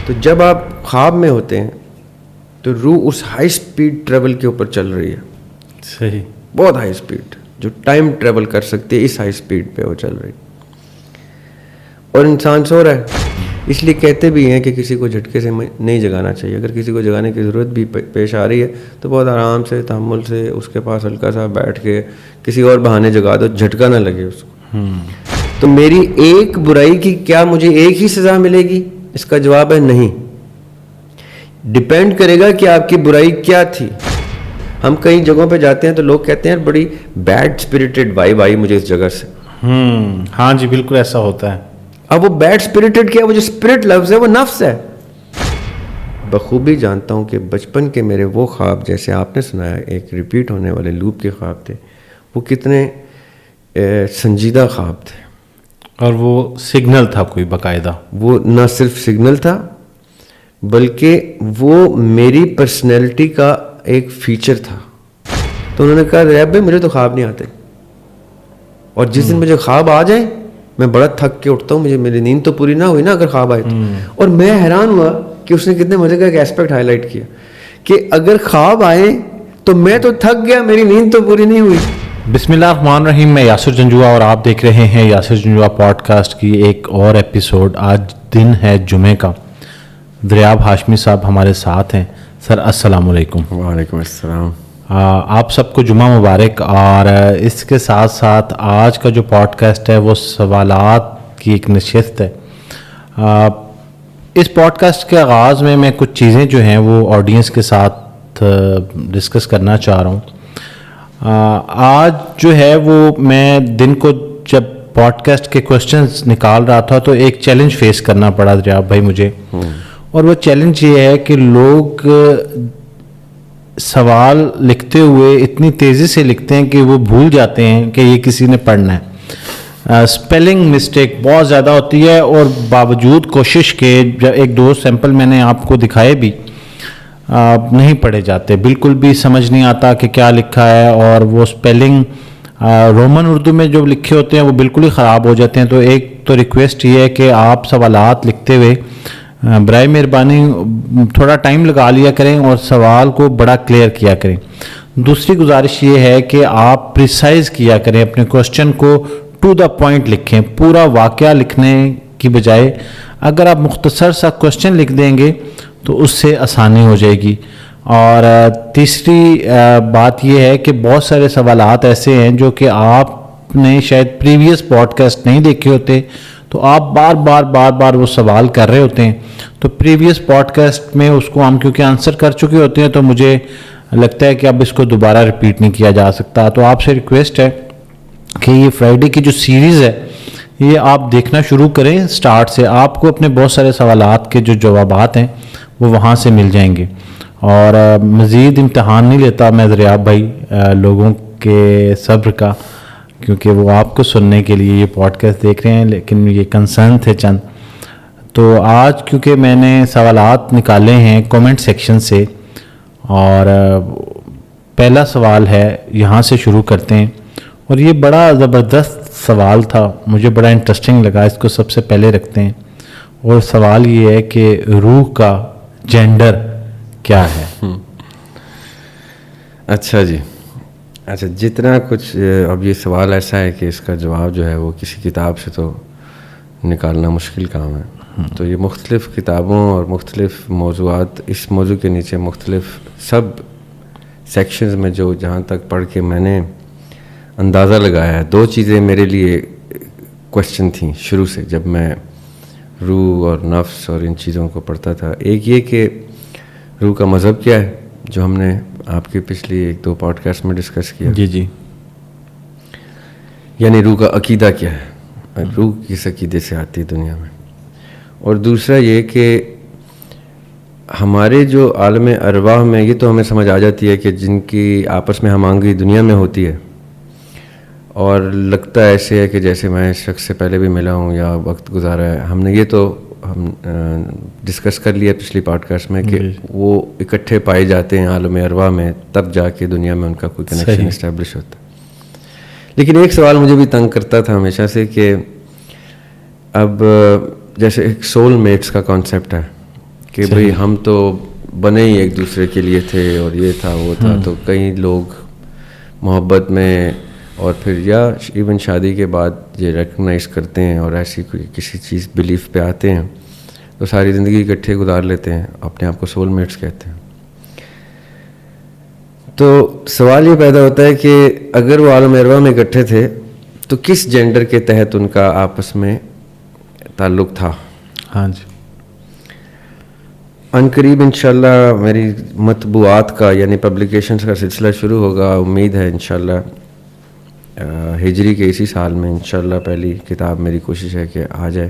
تو جب آپ خواب میں ہوتے ہیں تو روح اس ہائی سپیڈ ٹریول کے اوپر چل رہی ہے. صحیح. بہت ہائی سپیڈ, جو ٹائم ٹریول کر سکتے ہے اس ہائی سپیڈ پہ وہ چل رہی, اور انسان سو رہا ہے. اس لیے کہتے بھی ہیں کہ کسی کو جھٹکے سے نہیں جگانا چاہیے. اگر کسی کو جگانے کی ضرورت بھی پیش آ رہی ہے تو بہت آرام سے, تحمل سے اس کے پاس ہلکا سا بیٹھ کے کسی اور بہانے جگا دو, جھٹکا نہ لگے اس کو. تو میری ایک برائی کی کیا مجھے ایک ہی سزا ملے گی؟ اس کا جواب ہے نہیں. ڈپینڈ کرے گا کہ آپ کی برائی کیا تھی. ہم کئی جگہوں پہ جاتے ہیں تو لوگ کہتے ہیں بڑی بیڈ اسپرٹڈ وائب آئی مجھے اس جگہ سے. ہاں جی بالکل ایسا ہوتا ہے. اب وہ بیڈ اسپرٹڈ کیا, وہ جو اسپرٹ لفظ ہے وہ نفس ہے. بخوبی جانتا ہوں کہ بچپن کے میرے وہ خواب, جیسے آپ نے سنایا ایک ریپیٹ ہونے والے لوپ کے خواب تھے, وہ کتنے سنجیدہ خواب تھے. اور وہ سگنل تھا کوئی باقاعدہ. وہ نہ صرف سگنل تھا بلکہ وہ میری پرسنالٹی کا ایک فیچر تھا. تو انہوں نے کہا ریب بھائی مجھے تو خواب نہیں آتے, اور جس دن مجھے خواب آ جائیں میں بڑا تھک کے اٹھتا ہوں, مجھے میری نیند تو پوری نہ ہوئی نا اگر خواب آئے تو. اور میں حیران ہوا کہ اس نے کتنے مزے کا ایک ایسپیکٹ ہائی لائٹ کیا کہ اگر خواب آئے تو میں تو تھک گیا, میری نیند تو پوری نہیں ہوئی. بسم اللہ الرحمن الرحیم. میں یاسر جنجوعہ اور آپ دیکھ رہے ہیں یاسر جنجوعہ پوڈ کاسٹ کی ایک اور ایپیسوڈ. آج دن ہے جمعے کا. دریاب ہاشمی صاحب ہمارے ساتھ ہیں. سر السلام علیکم. وعلیکم السلام. آپ سب کو جمعہ مبارک. اور اس کے ساتھ ساتھ آج کا جو پوڈ کاسٹ ہے وہ سوالات کی ایک نشست ہے. اس پوڈ کاسٹ کے آغاز میں کچھ چیزیں جو ہیں وہ آڈینس کے ساتھ ڈسکس کرنا چاہ رہا ہوں. آج جو ہے وہ میں دن کو جب پوڈ کاسٹ کے کوشچنز نکال رہا تھا تو ایک چیلنج فیس کرنا پڑا دریاب بھائی مجھے. اور وہ چیلنج یہ ہے کہ لوگ سوال لکھتے ہوئے اتنی تیزی سے لکھتے ہیں کہ وہ بھول جاتے ہیں کہ یہ کسی نے پڑھنا ہے. اسپیلنگ مسٹیک بہت زیادہ ہوتی ہے, اور باوجود کوشش کے ایک دو سیمپل میں نے آپ کو دکھائے بھی, نہیں پڑھے جاتے, بالکل بھی سمجھ نہیں آتا کہ کیا لکھا ہے. اور وہ اسپیلنگ رومن اردو میں جو لکھے ہوتے ہیں وہ بالکل ہی خراب ہو جاتے ہیں. تو ایک تو ریکویسٹ یہ ہے کہ آپ سوالات لکھتے ہوئے برائے مہربانی تھوڑا ٹائم لگا لیا کریں اور سوال کو بڑا کلیئر کیا کریں. دوسری گزارش یہ ہے کہ آپ پریسائز کیا کریں, اپنے کوشچن کو ٹو دا پوائنٹ لکھیں, پورا واقعہ لکھنے کی بجائے اگر آپ مختصر سا کوشچن لکھ دیں گے تو اس سے آسانی ہو جائے گی. اور تیسری بات یہ ہے کہ بہت سارے سوالات ایسے ہیں جو کہ آپ نے شاید پریویس پوڈ کاسٹ نہیں دیکھے ہوتے, تو آپ بار بار وہ سوال کر رہے ہوتے ہیں. تو پریویس پوڈ کاسٹ میں اس کو ہم کیونکہ آنسر کر چکے ہوتے ہیں تو مجھے لگتا ہے کہ اب اس کو دوبارہ ریپیٹ نہیں کیا جا سکتا. تو آپ سے ریکویسٹ ہے کہ یہ فرائیڈے کی جو سیریز ہے یہ آپ دیکھنا شروع کریں سٹارٹ سے. آپ کو اپنے بہت سارے سوالات کے جو جوابات ہیں وہ وہاں سے مل جائیں گے. اور مزید امتحان نہیں لیتا میں دریاب بھائی لوگوں کے صبر کا, کیونکہ وہ آپ کو سننے کے لیے یہ پوڈ کاسٹ دیکھ رہے ہیں, لیکن یہ کنسرن تھے چند. تو آج کیونکہ میں نے سوالات نکالے ہیں کومنٹ سیکشن سے, اور پہلا سوال ہے یہاں سے شروع کرتے ہیں. اور یہ بڑا زبردست سوال تھا, مجھے بڑا انٹرسٹنگ لگا, اس کو سب سے پہلے رکھتے ہیں. اور سوال یہ ہے کہ روح کا جینڈر کیا ہے؟ اچھا جی, اچھا جتنا کچھ اب یہ سوال ایسا ہے کہ اس کا جواب جو ہے وہ کسی کتاب سے تو نکالنا مشکل کام ہے. تو یہ مختلف کتابوں اور مختلف موضوعات, اس موضوع کے نیچے مختلف سب سیکشنز میں جو جہاں تک پڑھ کے میں نے اندازہ لگایا ہے, دو چیزیں میرے لیے کوشچن تھیں شروع سے جب میں روح اور نفس اور ان چیزوں کو پڑھتا تھا. ایک یہ کہ روح کا مذہب کیا ہے, جو ہم نے آپ کی پچھلی ایک دو پوڈ کاسٹ میں ڈسکس کیا. جی یعنی روح کا عقیدہ کیا ہے, روح کس عقیدے سے آتی ہے دنیا میں. اور دوسرا یہ کہ ہمارے جو عالم ارواح میں یہ تو ہمیں سمجھ آ جاتی ہے کہ جن کی آپس میں ہم آہنگی دنیا میں ہوتی ہے, اور لگتا ایسے ہے کہ جیسے میں اس شخص سے پہلے بھی ملا ہوں یا وقت گزارا ہے. ہم نے یہ تو ہم ڈسکس کر لیا پچھلی پوڈ کاسٹ میں کہ وہ اکٹھے پائے جاتے ہیں عالم ارواح میں, تب جا کے دنیا میں ان کا کوئی کنیکشن اسٹیبلش ہوتا ہے. لیکن ایک سوال مجھے بھی تنگ کرتا تھا ہمیشہ سے کہ اب جیسے ایک سول میٹس کا کانسیپٹ ہے کہ بھئی ہم تو بنے ہی ایک دوسرے کے لیے تھے اور یہ تھا وہ تھا. تو کئی لوگ محبت میں اور پھر یا ایون شادی کے بعد یہ ریکگنائز کرتے ہیں اور ایسی کوئی کسی چیز بلیف پہ آتے ہیں تو ساری زندگی اکٹھے گزار لیتے ہیں, اپنے آپ کو سول میٹس کہتے ہیں. تو سوال یہ پیدا ہوتا ہے کہ اگر وہ عالم ارواح میں اکٹھے تھے تو کس جینڈر کے تحت ان کا آپس میں تعلق تھا؟ ہاں جی. عنقریب انشاءاللہ میری مطبوعات کا یعنی پبلیکیشنز کا سلسلہ شروع ہوگا. امید ہے انشاءاللہ ہجری کے اسی سال میں انشاءاللہ پہلی کتاب میری کوشش ہے کہ آ جائے.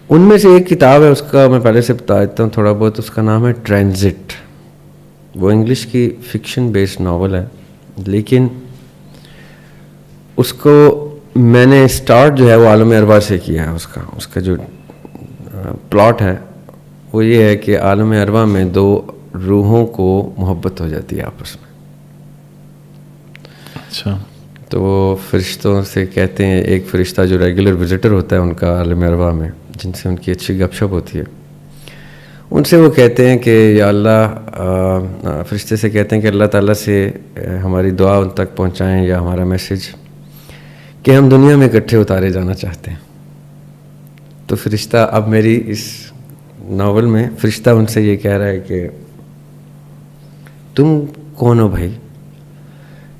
ان میں سے ایک کتاب ہے, اس کا میں پہلے سے بتا دیتا ہوں تھوڑا بہت. اس کا نام ہے ٹرانزٹ. وہ انگلش کی فکشن بیسڈ ناول ہے, لیکن اس کو میں نے سٹارٹ جو ہے وہ عالم ارواح سے کیا ہے. اس کا جو پلاٹ ہے وہ یہ ہے کہ عالم ارواح میں دو روحوں کو محبت ہو جاتی ہے آپس میں. اچھا. تو وہ فرشتوں سے کہتے ہیں, ایک فرشتہ جو ریگولر وزٹر ہوتا ہے ان کا عالم ارواح میں, جن سے ان کی اچھی گپ شپ ہوتی ہے, ان سے وہ کہتے ہیں کہ یا اللہ, فرشتے سے کہتے ہیں کہ اللہ تعالیٰ سے ہماری دعا ان تک پہنچائیں یا ہمارا میسیج کہ ہم دنیا میں اکٹھے اتارے جانا چاہتے ہیں. تو فرشتہ, اب میری اس ناول میں فرشتہ ان سے یہ کہہ رہا ہے کہ تم کون ہو بھائی,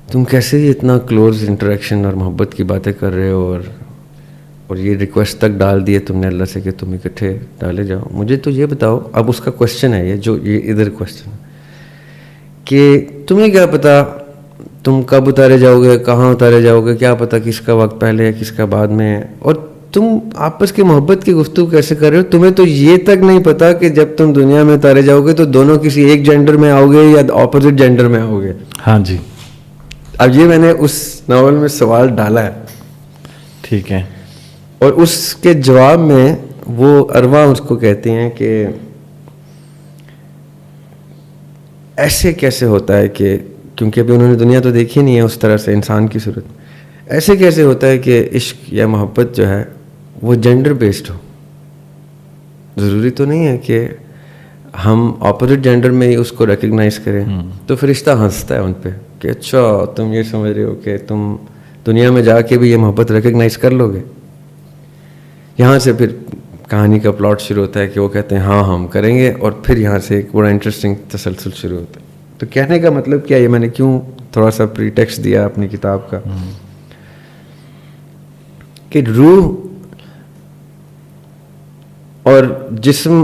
تم کیسے یہ اتنا کلوز انٹریکشن اور محبت کی باتیں کر رہے ہو, اور یہ ریکویسٹ تک ڈال دیے تم نے اللہ سے کہ تم اکٹھے ڈالے جاؤ. مجھے تو یہ بتاؤ, اب اس کا کوشچن ہے یہ ادھر کوشچن کہ تمہیں کیا پتا تم کب اتارے جاؤ گے, کہاں اتارے جاؤ گے, کیا پتا کس کا وقت پہلے ہے کس کا بعد میں ہے, اور تم آپس کی محبت کی گفتگو کیسے کر رہے ہو. تمہیں تو یہ تک نہیں پتا کہ جب تم دنیا میں اتارے جاؤ گے تو دونوں کسی ایک جینڈر میں آؤ گے یا اپوزٹ جینڈر میں آؤ گے. ہاں جی. اب یہ میں نے اس ناول میں سوال ڈالا ہے. ٹھیک ہے. اور اس کے جواب میں وہ ارواح اس کو کہتے ہیں کہ ایسے کیسے ہوتا ہے کہ, کیونکہ ابھی انہوں نے دنیا تو دیکھی نہیں ہے اس طرح سے انسان کی صورت, ایسے کیسے ہوتا ہے کہ عشق یا محبت جو ہے وہ جینڈر بیسڈ ہو. ضروری تو نہیں ہے کہ ہم اپوزٹ جینڈر میں ہی اس کو ریکگنائز کریں. تو فرشتہ ہنستا ہے ان پہ کہ اچھا تم یہ سمجھ رہے ہو کہ تم دنیا میں جا کے بھی یہ محبت ریکگنائز کر لو گے. یہاں سے پھر کہانی کا پلاٹ شروع ہوتا ہے کہ وہ کہتے ہیں ہاں ہم کریں گے, اور پھر یہاں سے ایک بڑا انٹرسٹنگ تسلسل شروع ہوتا ہے. تو کہنے کا مطلب کیا, یہ میں نے کیوں تھوڑا سا پری ٹیکسٹ دیا اپنی کتاب کا, کہ روح اور جسم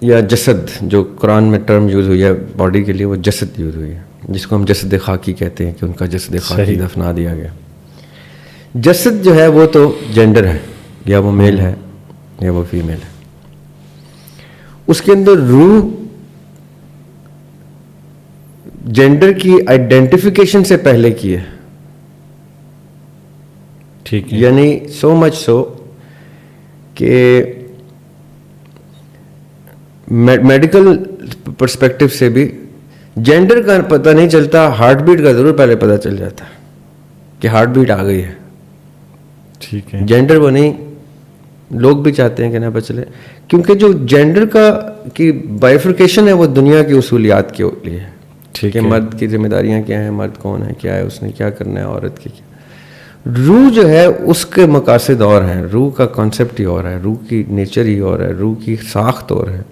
یا جسد, جو قرآن میں ٹرم یوز ہوئی ہے باڈی کے لیے, وہ جسد یوز ہوئی ہے, جس کو ہم جسد خاکی کہتے ہیں کہ ان کا جسد خاکی دفنا دیا گیا. جسد جو ہے وہ تو جینڈر ہے, یا وہ میل ہے یا وہ فیمیل ہے. اس کے اندر روح جینڈر کی آئیڈینٹیفیکیشن سے پہلے کی ہے. ٹھیک ہے. یعنی سو مچ سو کہ میڈیکل پرسپیکٹو سے بھی جینڈر کا پتہ نہیں چلتا, ہارٹ بیٹ کا ضرور پہلے پتہ چل جاتا ہے کہ ہارٹ بیٹ آ گئی ہے. ٹھیک ہے. جینڈر وہ نہیں, لوگ بھی چاہتے ہیں کہ نہ پتہ چلے, کیونکہ جو جینڈر کا کی بائیفرکیشن ہے وہ دنیا کی اصولیات کے لیے ہے. کہ مرد کی ذمہ داریاں کیا ہیں, مرد کون ہے, کیا ہے, اس نے کیا کرنا ہے, عورت کی کیا. روح جو ہے اس کے مقاصد اور ہیں, روح کا کانسیپٹ ہی اور ہے, روح کی نیچر ہی اور ہے, روح کی ساخت اور ہے.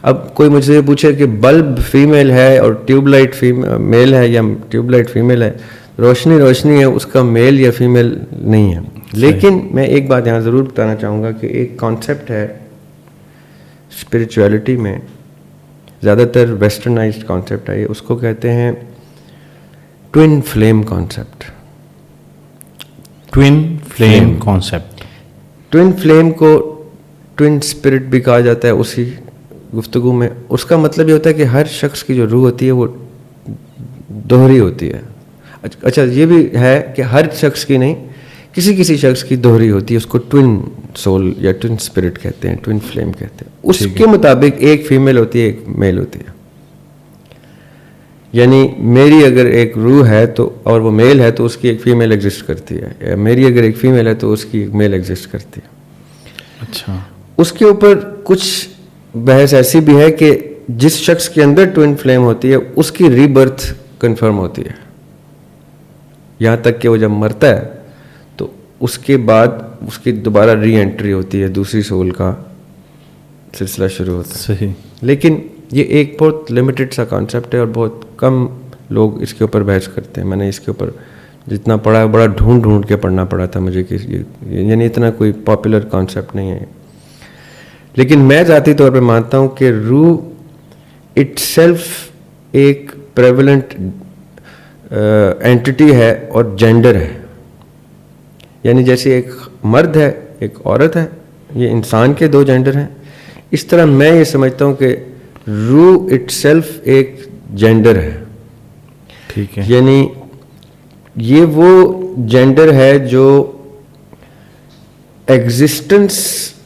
اب کوئی مجھ سے پوچھے کہ بلب فیمیل ہے اور ٹیوب لائٹ میل ہے یا ٹیوب لائٹ فیمیل ہے, روشنی ہے, اس کا میل یا فیمیل نہیں ہے. لیکن میں ایک بات یہاں ضرور بتانا چاہوں گا کہ ایک کانسیپٹ ہے اسپریچویلٹی میں, زیادہ تر ویسٹرنائزڈ کانسیپٹ ہے, اس کو کہتے ہیں twin flame concept. Twin flame concept. Twin flame کو ٹوین اسپرٹ بھی کہا جاتا ہے اسی گفتگو میں. اس کا مطلب یہ ہوتا ہے کہ ہر شخص کی جو روح ہوتی ہے وہ دوہری ہوتی ہے. اچھا یہ بھی ہے کہ ہر شخص کی نہیں, کسی شخص کی دوہری ہوتی ہے, اس کو ٹوین سول یا ٹوین اسپرٹ کہتے ہیں, ٹوین فلیم کہتے ہیں. اس کے مطابق ایک فیمیل ہوتی ہے, ایک میل ہوتی ہے. یعنی میری اگر ایک روح ہے تو اور وہ میل ہے تو اس کی ایک فیمیل ایگزسٹ کرتی ہے, یا میری اگر ایک فیمیل ہے تو اس کی ایک میل ایگزسٹ کرتی ہے. اچھا. اس کے اوپر کچھ بحث ایسی بھی ہے کہ جس شخص کے اندر ٹوئن فلیم ہوتی ہے اس کی ری برتھ کنفرم ہوتی ہے، یہاں تک کہ وہ جب مرتا ہے تو اس کے بعد اس کی دوبارہ ری انٹری ہوتی ہے، دوسری سول کا سلسلہ شروع ہوتا ہے. صحیح. لیکن یہ ایک بہت لمیٹڈ سا کانسیپٹ ہے اور بہت کم لوگ اس کے اوپر بحث کرتے ہیں. میں نے اس کے اوپر جتنا پڑھا ہے بڑا ڈھونڈ کے پڑھنا پڑا تھا مجھے کہ یعنی اتنا کوئی پاپولر کانسیپٹ نہیں ہے. لیکن میں ذاتی طور پہ مانتا ہوں کہ روح اٹ سیلف ایک پریولنٹ اینٹی ہے اور جینڈر ہے. یعنی جیسے ایک مرد ہے ایک عورت ہے، یہ انسان کے دو جینڈر ہیں، اس طرح میں یہ سمجھتا ہوں کہ روح اٹ سیلف ایک جینڈر ہے. ٹھیک ہے. یعنی یہ وہ جینڈر ہے جو ایگزسٹنس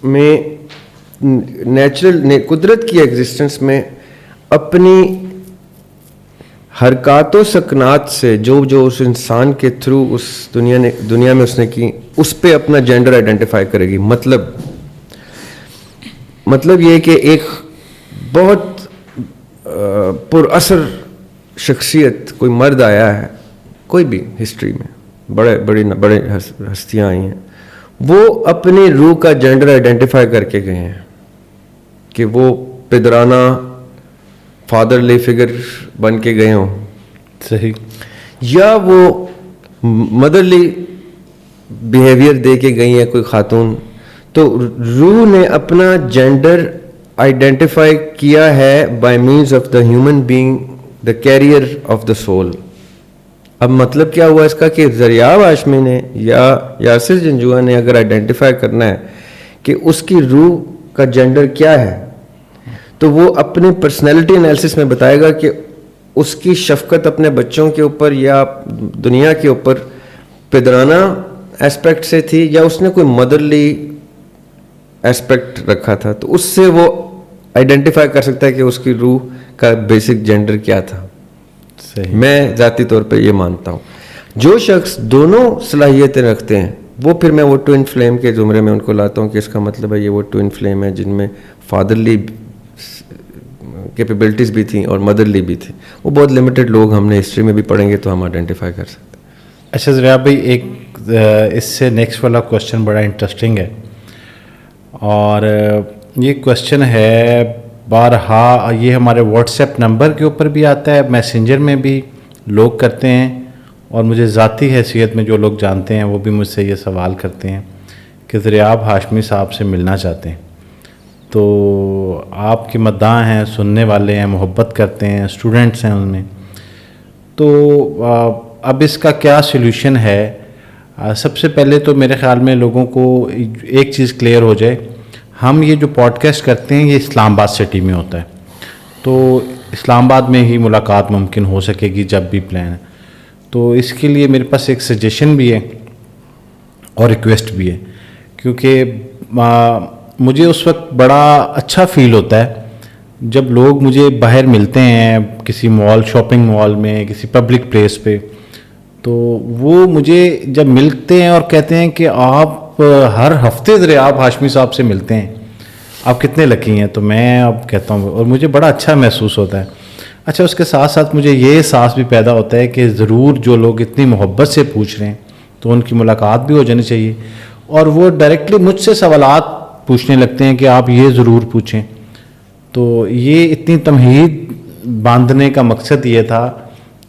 میں نیچرل قدرت کی ایگزسٹنس میں اپنی حرکات و سکنات سے جو اس انسان کے تھرو اس دنیا میں اس نے کی، اس پہ اپنا جینڈر آئیڈینٹیفائی کرے گی. مطلب یہ کہ ایک بہت پر اثر شخصیت کوئی مرد آیا ہے، کوئی بھی ہسٹری میں بڑے ہستیاں آئی ہیں، وہ اپنی روح کا جینڈر آئیڈینٹیفائی کر کے گئے ہیں کہ وہ پدرانہ فادرلی فگر بن کے گئے ہوں. صحیح. یا وہ مدرلی بیہیویئر دے کے گئی ہیں کوئی خاتون. تو روح نے اپنا جینڈر آئیڈینٹیفائی کیا ہے by means of the human being the carrier of the soul. اب مطلب کیا ہوا اس کا کہ دریاب ہاشمی نے یا یاسر جنجوعہ نے اگر آئیڈینٹیفائی کرنا ہے کہ اس کی روح کا جینڈر کیا ہے تو وہ اپنی پرسنالٹی انالیسس میں بتائے گا کہ اس کی شفقت اپنے بچوں کے اوپر یا دنیا کے اوپر پدرانہ ایسپیکٹ سے تھی یا اس نے کوئی مدرلی ایسپیکٹ رکھا تھا. تو اس سے وہ آئیڈینٹیفائی کر سکتا ہے کہ اس کی روح کا بیسک جینڈر کیا تھا. صحیح. میں ذاتی طور پہ یہ مانتا ہوں. جو شخص دونوں صلاحیتیں رکھتے ہیں وہ پھر میں وہ ٹوئن فلیم کے زمرے میں ان کو لاتا ہوں کہ اس کا مطلب ہے یہ وہ ٹوئن فلیم ہے جن میں فادرلی کیپیبلٹیز بھی تھیں اور مدرلی بھی تھیں. وہ بہت لمیٹڈ لوگ ہم نے ہسٹری میں بھی پڑھیں گے تو ہم آئیڈینٹیفائی کر سکتے ہیں. اچھا ذریعہ بھائی، ایک اس سے نیکسٹ والا کوشچن بڑا انٹرسٹنگ ہے اور یہ کوشچن ہے بارہا یہ ہمارے واٹس ایپ نمبر کے اوپر بھی آتا ہے، میسنجر میں بھی لوگ کرتے ہیں اور مجھے ذاتی حیثیت میں جو لوگ جانتے ہیں وہ بھی مجھ سے یہ سوال کرتے ہیں کہ دریاب ہاشمی صاحب سے ملنا چاہتے ہیں. تو آپ کی مداح ہیں، سننے والے ہیں، محبت کرتے ہیں، اسٹوڈنٹس ہیں ان میں. تو اب اس کا کیا سلوشن ہے؟ سب سے پہلے تو میرے خیال میں لوگوں کو ایک چیز کلیئر ہو جائے، ہم یہ جو پوڈ کاسٹ کرتے ہیں یہ اسلام آباد سٹی میں ہوتا ہے، تو اسلام آباد میں ہی ملاقات ممکن ہو سکے گی جب بھی پلان ہے. تو اس کے لیے میرے پاس ایک سجیشن بھی ہے اور ریکویسٹ بھی ہے، کیونکہ مجھے اس وقت بڑا اچھا فیل ہوتا ہے جب لوگ مجھے باہر ملتے ہیں کسی مال، شاپنگ مال میں، کسی پبلک پلیس پہ، تو وہ مجھے جب ملتے ہیں اور کہتے ہیں کہ آپ ہر ہفتے دریاب ہاشمی صاحب سے ملتے ہیں، آپ کتنے لکی ہیں. تو میں اب کہتا ہوں اور مجھے بڑا اچھا محسوس ہوتا ہے. اچھا، اس کے ساتھ ساتھ مجھے یہ احساس بھی پیدا ہوتا ہے کہ ضرور جو لوگ اتنی محبت سے پوچھ رہے ہیں تو ان کی ملاقات بھی ہو جانی چاہیے، اور وہ ڈائریکٹلی مجھ سے سوالات پوچھنے لگتے ہیں کہ آپ یہ ضرور پوچھیں. تو یہ اتنی تمہید باندھنے کا مقصد یہ تھا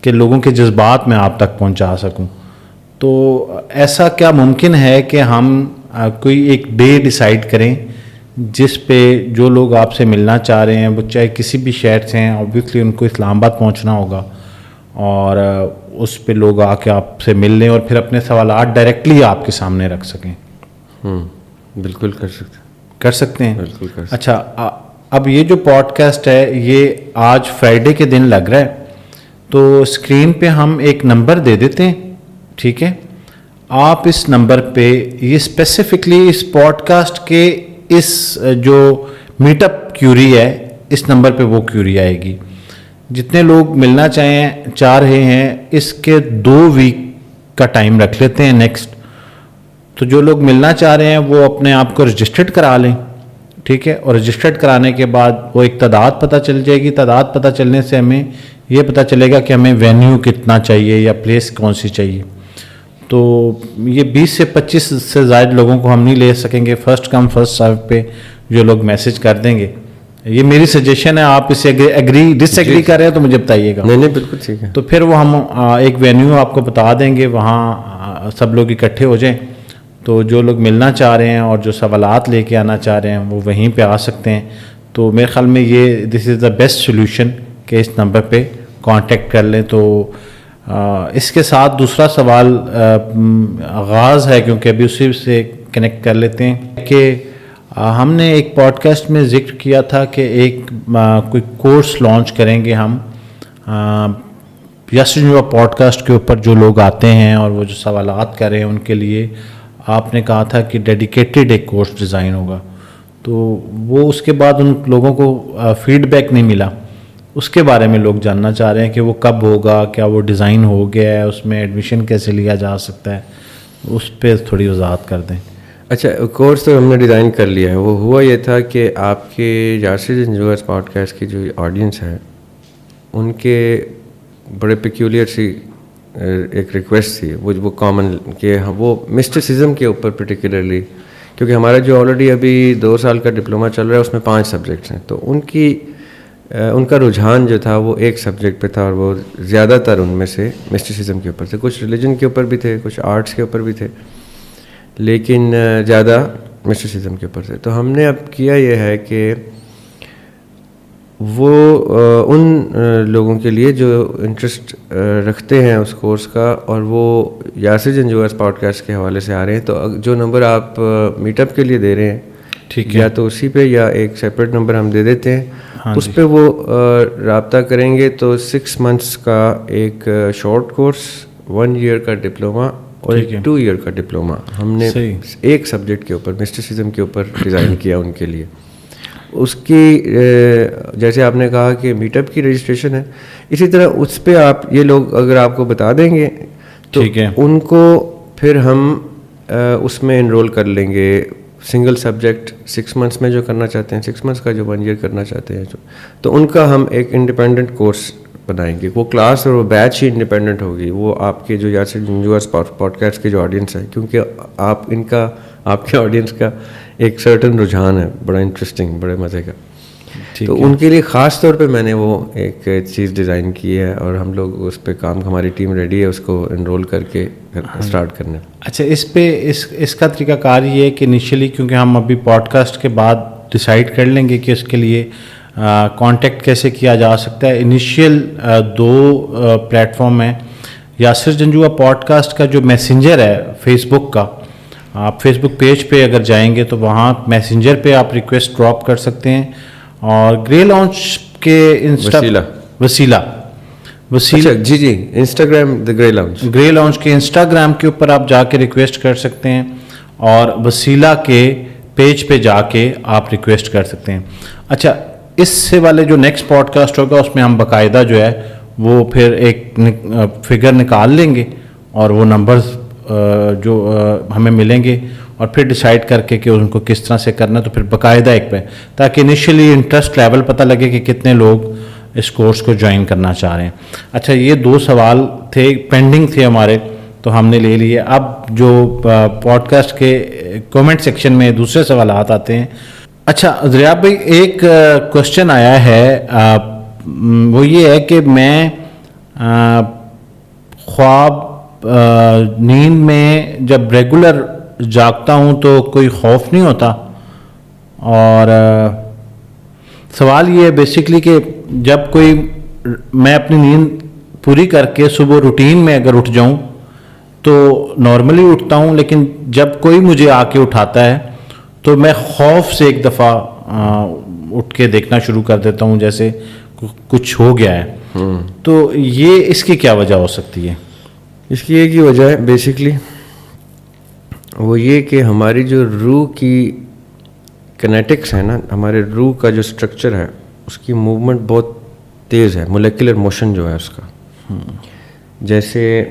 کہ لوگوں کے جذبات میں آپ تک پہنچا سکوں. تو ایسا کیا ممکن ہے کہ ہم کوئی ایک ڈے ڈیسائیڈ کریں جس پہ جو لوگ آپ سے ملنا چاہ رہے ہیں، وہ چاہے کسی بھی شہر سے ہیں، اوبویسلی ان کو اسلام آباد پہنچنا ہوگا، اور اس پہ لوگ آ کے آپ سے مل لیں اور پھر اپنے سوالات ڈائریکٹلی آپ کے سامنے رکھ سکیں؟ بالکل کر سکتے ہیں. بالکل کر سکتے. اچھا، اب یہ جو پوڈ کاسٹ ہے یہ آج فرائیڈے کے دن لگ رہا ہے، تو اسکرین پہ ہم ایک نمبر دے دیتے ہیں، ٹھیک ہے؟ آپ اس نمبر پہ یہ اسپیسیفکلی اس پوڈ کاسٹ کے اس جو میٹ اپ کیوری ہے اس نمبر پہ وہ کیوری آئے گی. جتنے لوگ ملنا چاہ رہے ہیں اس کے 2 ویک کا ٹائم رکھ لیتے ہیں نیکسٹ. تو جو لوگ ملنا چاہ رہے ہیں وہ اپنے آپ کو رجسٹرڈ کرا لیں، ٹھیک ہے, اور رجسٹرڈ کرانے کے بعد وہ ایک تعداد پتہ چل جائے گی. تعداد پتہ چلنے سے ہمیں یہ پتہ چلے گا کہ ہمیں وینیو کتنا چاہیے یا پلیس کون سی چاہیے. تو یہ 20 سے 25 سے زائد لوگوں کو ہم نہیں لے سکیں گے, فرسٹ کم فرسٹ سرو پہ جو لوگ میسج کر دیں گے. یہ میری سجیشن ہے, آپ اسے ایگری ڈس ایگری کر رہے ہیں تو مجھے بتائیے گا. نہیں بالکل ٹھیک ہے. تو پھر وہ ہم ایک وینیو آپ کو بتا دیں گے, وہاں سب لوگ اکٹھے ہو جائیں. تو جو لوگ ملنا چاہ رہے ہیں اور جو سوالات لے کے آنا چاہ رہے ہیں وہ وہیں پہ آ سکتے ہیں. تو میرے خیال میں یہ دس از دا بیسٹ سولوشن کہ اس نمبر پہ کانٹیکٹ کر لیں. تو اس کے ساتھ دوسرا سوال آغاز ہے, کیونکہ ابھی اسی سے کنیکٹ کر لیتے ہیں, کہ ہم نے ایک پوڈ کاسٹ میں ذکر کیا تھا کہ ایک کوئی کورس لانچ کریں گے ہم یس جو پوڈ کاسٹ کے اوپر جو لوگ آتے ہیں اور وہ جو سوالات کر رہے ہیں ان کے لیے. آپ نے کہا تھا کہ ڈیڈیکیٹڈ ایک کورس ڈیزائن ہوگا. تو وہ اس کے بعد ان لوگوں کو فیڈ بیک نہیں ملا. اس کے بارے میں لوگ جاننا چاہ رہے ہیں کہ وہ کب ہوگا, کیا وہ ڈیزائن ہو گیا ہے, اس میں ایڈمیشن کیسے لیا جا سکتا ہے, اس پہ تھوڑی وضاحت کر دیں. اچھا, کورس تو ہم نے ڈیزائن کر لیا ہے. وہ ہوا یہ تھا کہ آپ کے یاسر انجوئرز پوڈ کاسٹ کی جو آڈینس ہے ان کے بڑے پیکیولر سی ایک ریکویسٹ تھی, وہ کامن, کہ وہ مسٹیسزم کے اوپر پرٹیکولرلی, کیونکہ ہمارا جو آلریڈی ابھی 2 سال کا ڈپلوما چل رہا ہے اس میں 5 سبجیکٹس ہیں. تو ان کا رجحان جو تھا وہ ایک سبجیکٹ پہ تھا, اور وہ زیادہ تر ان میں سے مسٹیسزم کے اوپر تھے. کچھ ریلیجن کے اوپر بھی تھے, کچھ آرٹس کے اوپر بھی تھے, لیکن زیادہ مسٹیسزم کے اوپر سے. تو ہم نے اب کیا یہ ہے کہ وہ ان لوگوں کے لیے جو انٹرسٹ رکھتے ہیں اس کورس کا اور وہ یاسر انجوئرز پوڈ کاسٹ کے حوالے سے آ رہے ہیں, تو جو نمبر آپ میٹ اپ کے لیے دے رہے ہیں, ٹھیک ہے, یا تو اسی پہ یا ایک سیپریٹ نمبر ہم دے دیتے ہیں, اس پہ وہ رابطہ کریں گے. تو 6 months کا ایک شارٹ کورس, 1 year کا ڈپلوما اور 2 year کا ڈپلوما ہم نے ایک سبجیکٹ کے اوپر مسٹیسزم کے اوپر ڈیزائن کیا ان کے لیے. اس کی جیسے آپ نے کہا کہ میٹ اپ کی رجسٹریشن ہے, اسی طرح اس پہ آپ یہ لوگ اگر آپ کو بتا دیں گے تو ان کو پھر ہم اس میں انرول کر لیں گے. سنگل سبجیکٹ 6 months میں جو کرنا چاہتے ہیں, 6 months کا جو 1 year کرنا چاہتے ہیں, تو ان کا ہم ایک انڈیپینڈنٹ کورس بنائیں گے. وہ کلاس اور وہ بیچ ہی انڈیپینڈنٹ ہوگی. وہ آپ کے جو یاسر انجوئرز پوڈ کاسٹ کی جو آڈینس ہے, کیونکہ آپ کے آڈینس کا ایک سرٹن رجحان ہے بڑا انٹرسٹنگ, بڑے مزے کا, تو ان کے لیے خاص طور پہ میں نے وہ ایک چیز ڈیزائن کی ہے, اور ہم لوگ اس پہ کام, ہماری ٹیم ریڈی ہے اس کو انرول کر کے اسٹارٹ کرنے. اچھا, اس پہ اس کا طریقہ کار یہ ہے کہ انیشلی, کیونکہ ہم ابھی پوڈ کاسٹ کے بعد ڈیسائیڈ کر لیں گے کہ اس کے لیے کانٹیکٹ کیسے کیا جا سکتا ہے. انیشیل 2 پلیٹ فارم ہیں. یاسر جنجوعہ پوڈ کاسٹ کا جو میسنجر ہے فیس بک کا, آپ فیس بک پیج پہ اگر جائیں گے تو وہاں میسنجر پہ آپ ریکویسٹ ڈراپ کر سکتے ہیں. اور گرے لانچ کے وسیلہ جی انسٹاگرام گرے لانچ کے انسٹاگرام کے اوپر آپ جا کے ریکویسٹ کر سکتے ہیں, اور وسیلہ کے پیج پہ جا کے آپ ریکویسٹ کر سکتے ہیں. اچھا, اس سے والے جو نیکسٹ پوڈ کاسٹ ہوگا اس میں ہم باقاعدہ جو ہے وہ پھر ایک فگر نکال لیں گے, اور وہ نمبرز جو ہمیں ملیں گے, اور پھر ڈیسائیڈ کر کے کہ ان کو کس طرح سے کرنا, تو پھر باقاعدہ ایک پہ, تاکہ انیشلی انٹرسٹ لیول پتہ لگے کہ کتنے لوگ اس کورس کو جوائن کرنا چاہ رہے ہیں. اچھا, یہ 2 سوال تھے, پینڈنگ تھے ہمارے, تو ہم نے لے لیے. اب جو پوڈ کاسٹ کے کومنٹ سیکشن میں دوسرے سوالات آتے ہیں. اچھا ضیاء بھائی, ایک کوشچن آیا ہے, وہ یہ ہے کہ میں خواب نیند میں جب ریگولر جاگتا ہوں تو کوئی خوف نہیں ہوتا. اور سوال یہ ہے بیسکلی کہ جب میں اپنی نیند پوری کر کے صبح روٹین میں اگر اٹھ جاؤں تو نارملی اٹھتا ہوں, لیکن جب کوئی مجھے آ کے اٹھاتا ہے تو میں خوف سے ایک دفعہ اٹھ کے دیکھنا شروع کر دیتا ہوں جیسے کچھ ہو گیا ہے. تو یہ اس کی کیا وجہ ہو سکتی ہے؟ اس کی ایک ہی وجہ ہے بیسکلی, وہ یہ کہ ہماری جو روح کی کنیٹکس ہے نا, ہمارے روح کا جو اسٹرکچر ہے اس کی موومنٹ بہت تیز ہے, مولیکولر موشن جو ہے اس کا. جیسے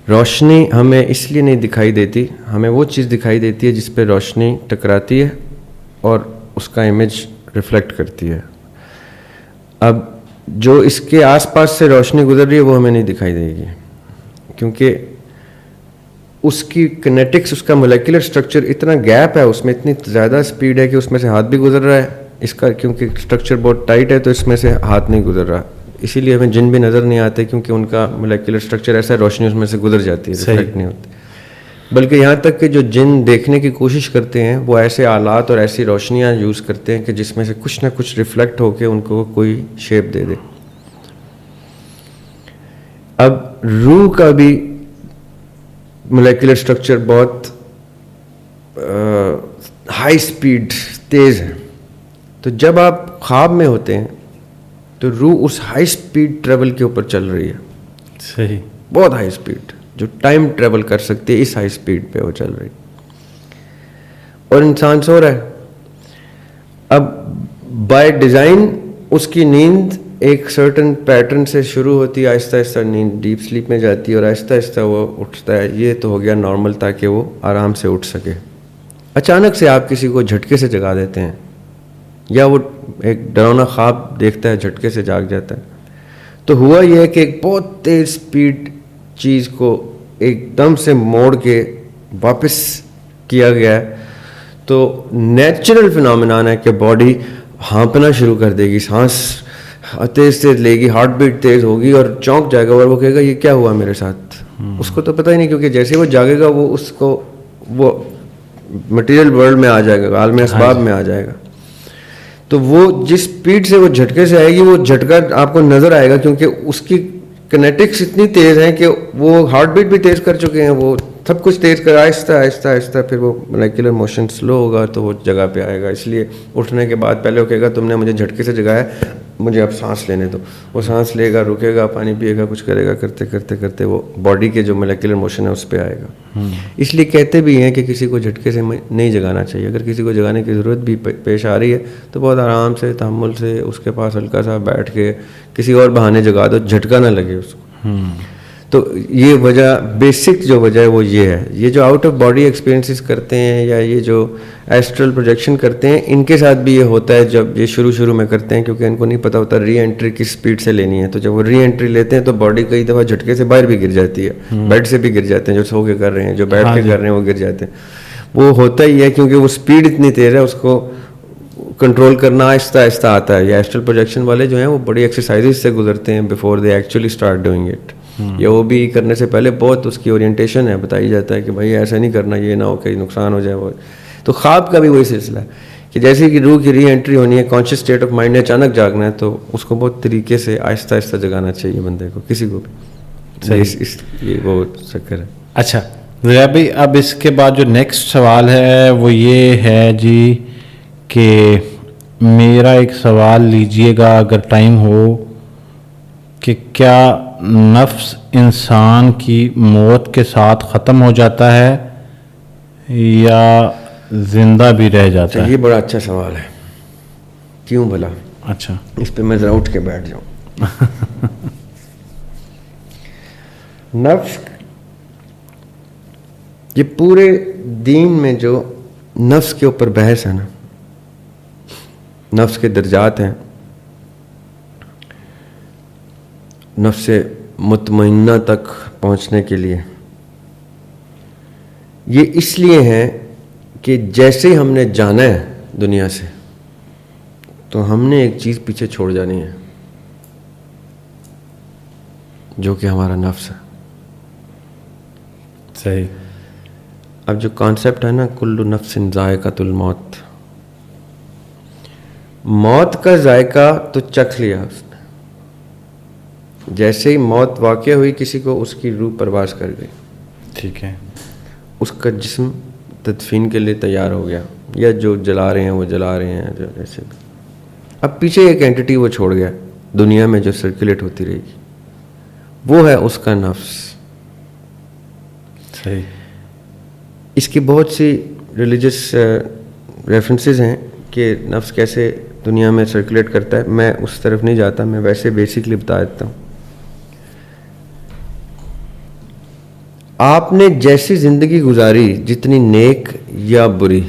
روشنی ہمیں اس لیے نہیں دکھائی دیتی, ہمیں وہ چیز دکھائی دیتی ہے جس پہ روشنی ٹکراتی ہے اور اس کا امیج ریفلیکٹ کرتی ہے. اب جو اس کے آس پاس سے روشنی گزر رہی ہے وہ ہمیں نہیں دکھائی دے گی, کیونکہ اس کی کنیٹکس, اس کا مولیکولر اسٹرکچر اتنا گیپ ہے, اس میں اتنی زیادہ اسپیڈ ہے کہ اس میں سے ہاتھ بھی گزر رہا ہے. اس کا کیونکہ اسٹرکچر بہت ٹائٹ ہے تو اس میں سے ہاتھ نہیں گزر رہا, اسی لیے ہمیں جن بھی نظر نہیں آتے, کیونکہ ان کا مولیکولر اسٹرکچر ایسا ہے روشنی اس میں سے گزر جاتی ہے, ریفلیکٹ نہیں ہوتی. بلکہ یہاں تک کہ جو جن دیکھنے کی کوشش کرتے ہیں وہ ایسے آلات اور ایسی روشنیاں یوز کرتے ہیں کہ جس میں سے کچھ نہ کچھ ریفلیکٹ ہو کے ان کو کوئی شیپ دے دے. اب روح کا بھی مولیکولر اسٹرکچر بہت ہائی اسپیڈ, تیز ہے. تو جب آپ خواب میں ہوتے ہیں تو روح اس ہائی اسپیڈ ٹریول کے اوپر چل رہی ہے. صحیح. بہت ہائی اسپیڈ, جو ٹائم ٹریول کر سکتی ہے اس ہائی اسپیڈ پہ وہ چل رہی. اور انسان سو رہا ہے. اب بائی ڈیزائن اس کی نیند ایک سرٹن پیٹرن سے شروع ہوتی ہے, آہستہ آہستہ نیند ڈیپ سلیپ میں جاتی ہے اور آہستہ آہستہ وہ اٹھتا ہے. یہ تو ہو گیا نارمل, تاکہ وہ آرام سے اٹھ سکے. اچانک سے آپ کسی کو جھٹکے سے جگا دیتے ہیں, یا وہ ایک ڈراؤنا خواب دیکھتا ہے, جھٹکے سے جاگ جاتا ہے. تو ہوا یہ ہے کہ ایک بہت تیز اسپیڈ چیز کو ایک دم سے موڑ کے واپس کیا گیا ہے. تو نیچرل فنامنان ہے کہ باڈی ہانپنا شروع کر دے گی, سانس تیز تیز لے گی, ہارٹ بیٹ تیز ہوگی اور چونک جائے گا, اور وہ کہے گا یہ کیا ہوا میرے ساتھ. اس کو تو پتہ ہی نہیں, کیونکہ جیسے وہ جاگے گا وہ اس کو وہ مٹیریل ورلڈ میں آ جائے گا, عالم اسباب میں آ جائے گا. تو وہ جس اسپیڈ سے وہ جھٹکے سے آئے گی وہ جھٹکا آپ کو نظر آئے گا, کیونکہ اس کی کنیٹکس اتنی تیز ہیں کہ وہ ہارٹ بیٹ بھی تیز کر چکے ہیں, وہ سب کچھ تیز کر آہستہ آہستہ آہستہ پھر وہ مولیکولر موشن سلو ہوگا تو وہ جگہ پہ آئے گا. اس لیے اٹھنے کے بعد پہلے وہ کہے گا تم نے مجھے جھٹکے سے جگایا, مجھے اب سانس لینے دو. وہ سانس لے گا, رکے گا, پانی پیے گا, کچھ کرے گا, کرتے کرتے کرتے وہ باڈی کے جو مولیکولر موشن ہے اس پہ آئے گا. اس لیے کہتے بھی ہیں کہ کسی کو جھٹکے سے نہیں جگانا چاہیے. اگر کسی کو جگانے کی ضرورت بھی پیش آ رہی ہے تو بہت آرام سے, تحمل سے اس کے پاس ہلکا سا بیٹھ کے کسی اور بہانے جگا دو, جھٹکا نہ لگے اس کو. تو یہ وجہ, بیسک جو وجہ ہے وہ یہ ہے. یہ جو آؤٹ آف باڈی ایکسپیرینسز کرتے ہیں یا یہ جو ایسٹرل پروجیکشن کرتے ہیں, ان کے ساتھ بھی یہ ہوتا ہے جب یہ شروع میں کرتے ہیں, کیونکہ ان کو نہیں پتہ ہوتا ری انٹری کس اسپیڈ سے لینی ہے. تو جب وہ ری انٹری لیتے ہیں تو باڈی کئی دفعہ جھٹکے سے باہر بھی گر جاتی ہے, بیڈ سے بھی گر جاتے ہیں, جو سو کے کر رہے ہیں, جو بیٹھ کے کر رہے ہیں وہ گر جاتے ہیں. وہ ہوتا ہی ہے کیونکہ وہ اسپیڈ اتنی تیز ہے, اس کو کنٹرول کرنا آہستہ آہستہ آتا ہے. یا ایسٹرل پروجیکشن والے جو ہیں وہ بڑی ایکسرسائزز سے گزرتے ہیں before they actually start doing it. یا وہ بھی کرنے سے پہلے بہت اس کی اورینٹیشن ہے, بتائی جاتا ہے کہ بھائی ایسا نہیں کرنا, یہ نہ ہو کہ نقصان ہو جائے. وہ تو خواب کا بھی وہی سلسلہ ہے کہ جیسے کہ روح کی ری انٹری ہونی ہے, کانشیس اسٹیٹ آف مائنڈ نے اچانک جاگنا ہے, تو اس کو بہت طریقے سے آہستہ آہستہ جگانا چاہیے بندے کو, کسی کو بھی. یہ وہ چکر ہے. اچھا ضیاء بھائی, اب اس کے بعد جو نیکسٹ سوال ہے وہ یہ ہے جی کہ میرا ایک سوال لیجئے گا اگر ٹائم ہو, کہ کیا نفس انسان کی موت کے ساتھ ختم ہو جاتا ہے یا زندہ بھی رہ جاتا ہے؟ یہ بڑا اچھا سوال ہے. کیوں بھلا؟ اچھا, اس پہ میں ذرا اٹھ کے بیٹھ جاؤں. نفس, یہ پورے دین میں جو نفس کے اوپر بحث ہے نا, نفس کے درجات ہیں, نفس مطمئنہ تک پہنچنے کے لیے. یہ اس لیے ہے کہ جیسے ہم نے جانا ہے دنیا سے تو ہم نے ایک چیز پیچھے چھوڑ جانی ہے جو کہ ہمارا نفس ہے. صحیح. اب جو کانسیپٹ ہے نا, کل نفس ذائقۃ الموت, موت کا ذائقہ تو چکھ لیا اس نے. جیسے ہی موت واقع ہوئی کسی کو, اس کی روح پرواز کر گئی. ٹھیک ہے. اس کا جسم تدفین کے لیے تیار ہو گیا, یا جو جلا رہے ہیں وہ جلا رہے ہیں, جو جیسے بھی. اب پیچھے ایک اینٹی وہ چھوڑ گیا دنیا میں جو سرکولیٹ ہوتی رہے گی, وہ ہے اس کا نفس. صحیح. اس کی بہت سی ریلیجس ریفرنسز ہیں کہ نفس کیسے دنیا میں سرکولیٹ کرتا ہے. میں اس طرف نہیں جاتا, میں ویسے بیسکلی بتا دیتا ہوں. آپ نے جیسی زندگی گزاری, جتنی نیک یا بری,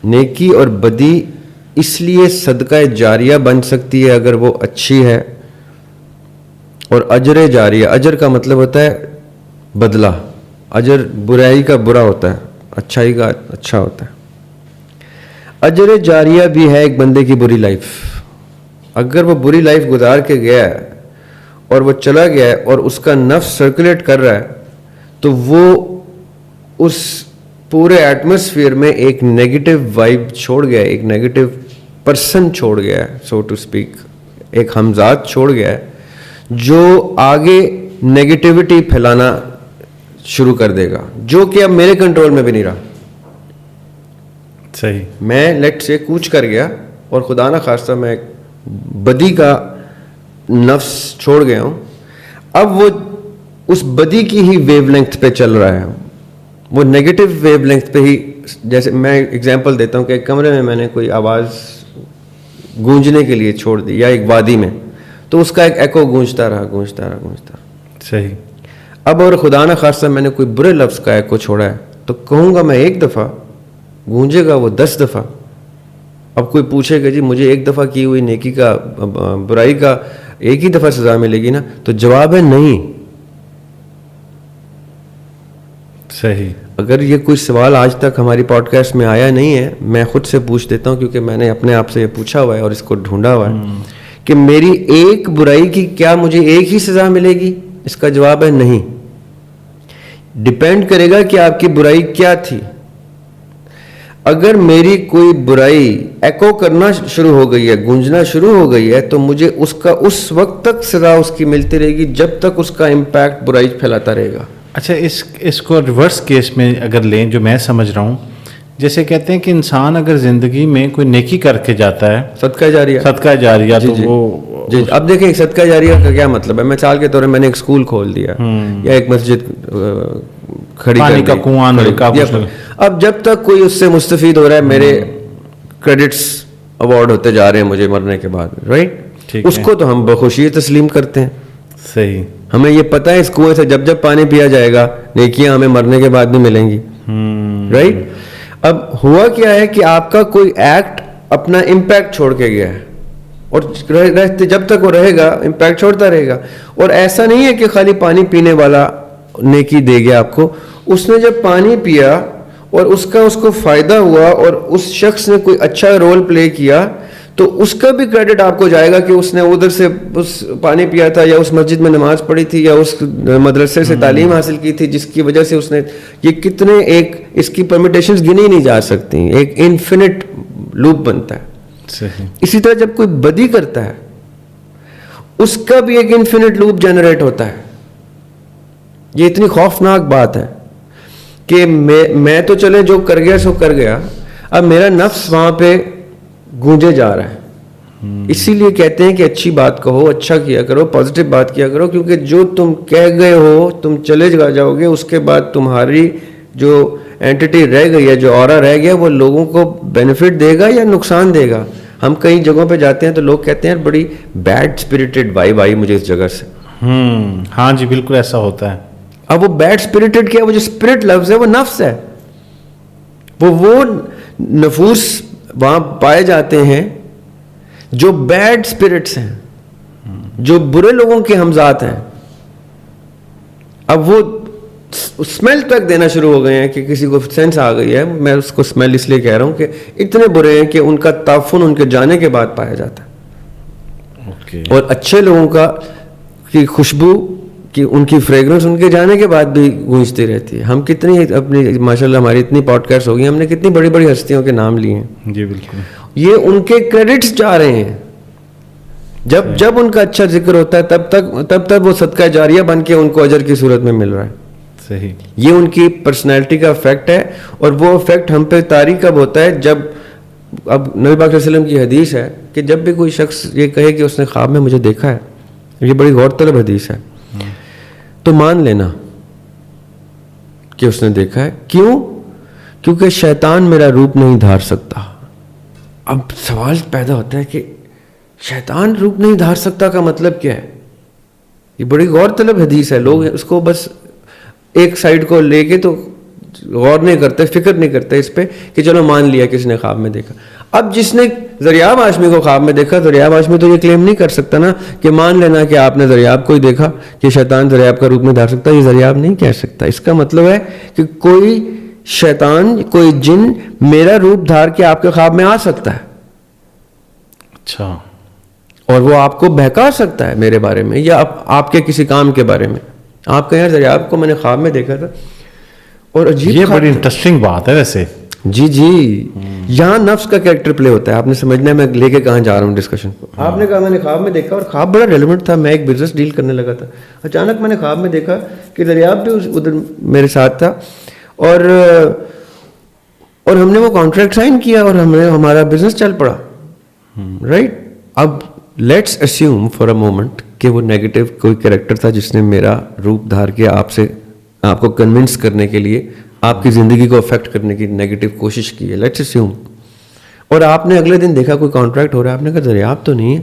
نیکی اور بدی اس لیے صدقہ جاریہ بن سکتی ہے اگر وہ اچھی ہے, اور اجر جاریہ, اجر کا مطلب ہوتا ہے بدلہ, اجر برائی کا برا ہوتا ہے, اچھائی کا اچھا ہوتا ہے. اجر جاریہ بھی ہے ایک بندے کی بری لائف. اگر وہ بری لائف گزار کے گیا ہے اور وہ چلا گیا ہے اور اس کا نفس سرکولیٹ کر رہا ہے, تو وہ اس پورے ایٹماسفیئر میں ایک نیگیٹو وائب چھوڑ گیا ہے, ایک نیگیٹو پرسن چھوڑ گیا ہے, سو ٹو اسپیک, ایک ہمزاد چھوڑ گیا ہے جو آگے نیگیٹیوٹی پھیلانا شروع کر دے گا, جو کہ اب میرے کنٹرول میں بھی نہیں رہا. صحیح. میں لیٹ سے کوچ کر گیا اور خدا نہ خواستہ میں بدی کا نفس چھوڑ گیا ہوں, اب وہ اس بدی کی ہی ویو لینتھ پہ چل رہا ہے, وہ نیگیٹو ویو لینتھ پہ ہی. جیسے میں ایگزامپل دیتا ہوں کہ ایک کمرے میں میں نے کوئی آواز گونجنے کے لیے چھوڑ دی, یا ایک وادی میں, تو اس کا ایک ایکو گونجتا رہا. صحیح. اب اور خدا نہ خواستہ میں نے کوئی برے لفظ کا ایکو چھوڑا ہے, تو کہوں گا میں ایک دفعہ, گونجے گا وہ 10 دفعہ. اب کوئی پوچھے گا جی مجھے ایک دفعہ کی ہوئی نیکی کا برائی کا ایک ہی دفعہ سزا ملے گی نا, تو جواب ہے نہیں. صحیح. اگر یہ کوئی سوال آج تک ہماری پوڈ کاسٹ میں آیا نہیں ہے, میں خود سے پوچھ دیتا ہوں, کیونکہ میں نے اپنے آپ سے یہ پوچھا ہوا ہے اور اس کو ڈھونڈا ہوا ہے کہ میری ایک برائی کی کیا مجھے ایک ہی سزا ملے گی. اس کا جواب ہے نہیں. ڈپینڈ کرے گا کہ آپ کی برائی کیا تھی. اگر میری کوئی برائی ایکو کرنا شروع ہو گئی ہے, گونجنا شروع ہو گئی ہے, تو مجھے اس کا اس وقت تک سزا اس کی ملتی رہے گی جب تک اس کا امپیکٹ برائی پھیلاتا رہے گا. اچھا, اس کو ریورس کیس میں اگر لیں, جو میں سمجھ رہا ہوں, جیسے کہتے ہیں کہ انسان اگر زندگی میں کوئی نیکی کر کے جاتا ہے, صدقہ جاریہ, تو وہ جی. اب دیکھیں صدقہ جاریہ کا کیا مطلب ہے. مثال کے طور پر میں نے ایک اسکول کھول دیا یا ایک مسجد کھڑی پانی کا کنواں, اب جب تک کوئی اس سے مستفید ہو رہا ہے, میرے کریڈٹس ایوارڈ ہوتے جا رہے ہیں مجھے مرنے کے بعد, رائٹ, اس کو تو ہم بخوشی تسلیم کرتے ہیں. صحیح. ہمیں یہ پتہ ہے اس کنویں سے جب جب پانی پیا جائے گا نیکیاں ہمیں مرنے کے بعد بھی ملیں گی, رائٹ. اب ہوا کیا ہے کہ آپ کا کوئی ایکٹ اپنا امپیکٹ چھوڑ کے گیا ہے, اور رہتے جب تک وہ رہے گا امپیکٹ چھوڑتا رہے گا. اور ایسا نہیں ہے کہ خالی پانی پینے والا نیکی دے گیا آپ کو. اس نے جب پانی پیا اور اس کو فائدہ ہوا اور اس شخص نے کوئی اچھا رول پلے کیا, تو اس کا بھی کریڈٹ آپ کو جائے گا کہ اس نے ادھر سے اس پانی پیا تھا, یا اس مسجد میں نماز پڑھی تھی, یا اس مدرسے سے تعلیم حاصل کی تھی جس کی وجہ سے اس نے یہ کتنے ایک اس کی پرمیٹیشنز گنی نہیں جا سکتی, ایک انفینٹ لوپ بنتا ہے. صحیح. اسی طرح جب کوئی بدی کرتا ہے اس کا بھی ایک انفینٹ لوپ جنریٹ ہوتا ہے. یہ اتنی خوفناک بات ہے کہ میں تو چلے جو کر گیا سو کر گیا, اب میرا نفس وہاں پہ گونجے جا رہا ہے. اسی لیے کہتے ہیں کہ اچھی بات کہو, اچھا کیا کرو, پازیٹیو بات کیا کرو, کیونکہ جو تم کہہ گئے ہو تم چلے جاؤ گے, اس کے بعد تمہاری جو اینٹیٹی رہ گئی ہے, جو اورا رہ گیا, وہ لوگوں کو بینیفٹ دے گا یا نقصان دے گا. ہم کئی جگہوں پہ جاتے ہیں تو لوگ کہتے ہیں بڑی بیڈ اسپرٹڈ وائب آئی مجھے اس جگہ سے. ہاں جی, بالکل ایسا ہوتا ہے. اب وہ بیڈ اسپرٹڈ کیا, وہ جو اسپرٹ لفظ ہے وہ نفس ہے. وہ نفوس وہاں پائے جاتے ہیں جو بیڈ اسپرٹس ہیں, جو برے لوگوں کے ہمزاد ہیں. اب وہ اسمیل تک دینا شروع ہو گئے ہیں کہ کسی کو سینس آ گئی ہے. میں اس کو اسمیل اس لیے کہہ رہا ہوں کہ اتنے برے ہیں کہ ان کا تعفن ان کے جانے کے بعد پایا جاتا ہے. اور اچھے لوگوں کی خوشبو کہ ان کی فریگرنس ان کے جانے کے بعد بھی گونجتی رہتی ہے. ہم کتنی اپنی ماشاءاللہ ہماری اتنی پوڈ کاسٹ ہو گئی, ہم نے کتنی بڑی بڑی ہستیوں کے نام لیے ہیں. جی بالکل. یہ ان کے کریڈٹس جا رہے ہیں. جب ان کا اچھا ذکر ہوتا ہے تب تک وہ صدقہ جاریہ بن کے ان کو اجر کی صورت میں مل رہا ہے. صحیح. یہ ان کی پرسنالٹی کا افیکٹ ہے, اور وہ افیکٹ ہم پہ طاری کب ہوتا ہے, جب اب نبی پاک صلی اللہ علیہ وسلم کی حدیث ہے کہ جب بھی کوئی شخص یہ کہے کہ اس نے خواب میں مجھے دیکھا ہے, یہ بڑی غور طلب حدیث ہے, تو مان لینا کہ اس نے دیکھا ہے. کیوں؟ کیونکہ شیطان میرا روپ نہیں دھار سکتا. اب سوال پیدا ہوتا ہے کہ شیطان روپ نہیں دھار سکتا کا مطلب کیا ہے؟ یہ بڑی غور طلب حدیث ہے. لوگ اس کو بس ایک سائڈ کو لے کے تو غور نہیں کرتے, فکر نہیں کرتے اس پہ کہ چلو مان لیا کسی نے خواب میں دیکھا. اب جس نے ذریاب ہاشمی کو خواب میں دیکھا, ذریاب ہاشمی تو یہ کلیم نہیں کر سکتا نا کہ مان لینا کہ آپ نے ذریاب کو ہی دیکھا کہ شیطان ذریاب کا روپ میں دھار سکتا. یہ ذریاب نہیں کہہ سکتا. اس کا مطلب ہے کہ کوئی شیطان, کوئی جن میرا روپ دھار کے آپ کے خواب میں آ سکتا ہے. اچھا. اور وہ آپ کو بہکا سکتا ہے میرے بارے میں یا آپ کے کسی کام کے بارے میں. آپ کہیں یار ذریاب کو میں نے خواب میں دیکھا تھا, اور عجیب, یہ بڑی انٹرسٹنگ بات ہے ویسے. جی یہاں نفس کا کریکٹر پلے ہوتا ہے. آپ نے سمجھنا ہے میں لے کے کہاں جا رہا ہوں ڈسکشن کو. آپ نے کہا میں نے خواب میں دیکھا, اور خواب بڑا ریلیونٹ تھا. میں ایک بزنس ڈیل کرنے لگا تھا, اچانک میں نے خواب میں دیکھا کہ ذریاب بھی ادھر میرے ساتھ تھا, اور ہم نے وہ کانٹریکٹ سائن کیا اور ہمارا بزنس چل پڑا. رائٹ. اب let's assume for a moment کہ وہ نیگیٹو کوئی کریکٹر تھا جس نے میرا روپ دھار کے آپ کو کنونس کرنے کے لیے, آپ کی زندگی کو افیکٹ کرنے کی نیگیٹو کوشش کی ہے. Let's assume. اور آپ نے اگلے دن دیکھا کوئی کانٹریکٹ ہو رہا ہے, آپ نے کہا ذریاب تو نہیں ہے,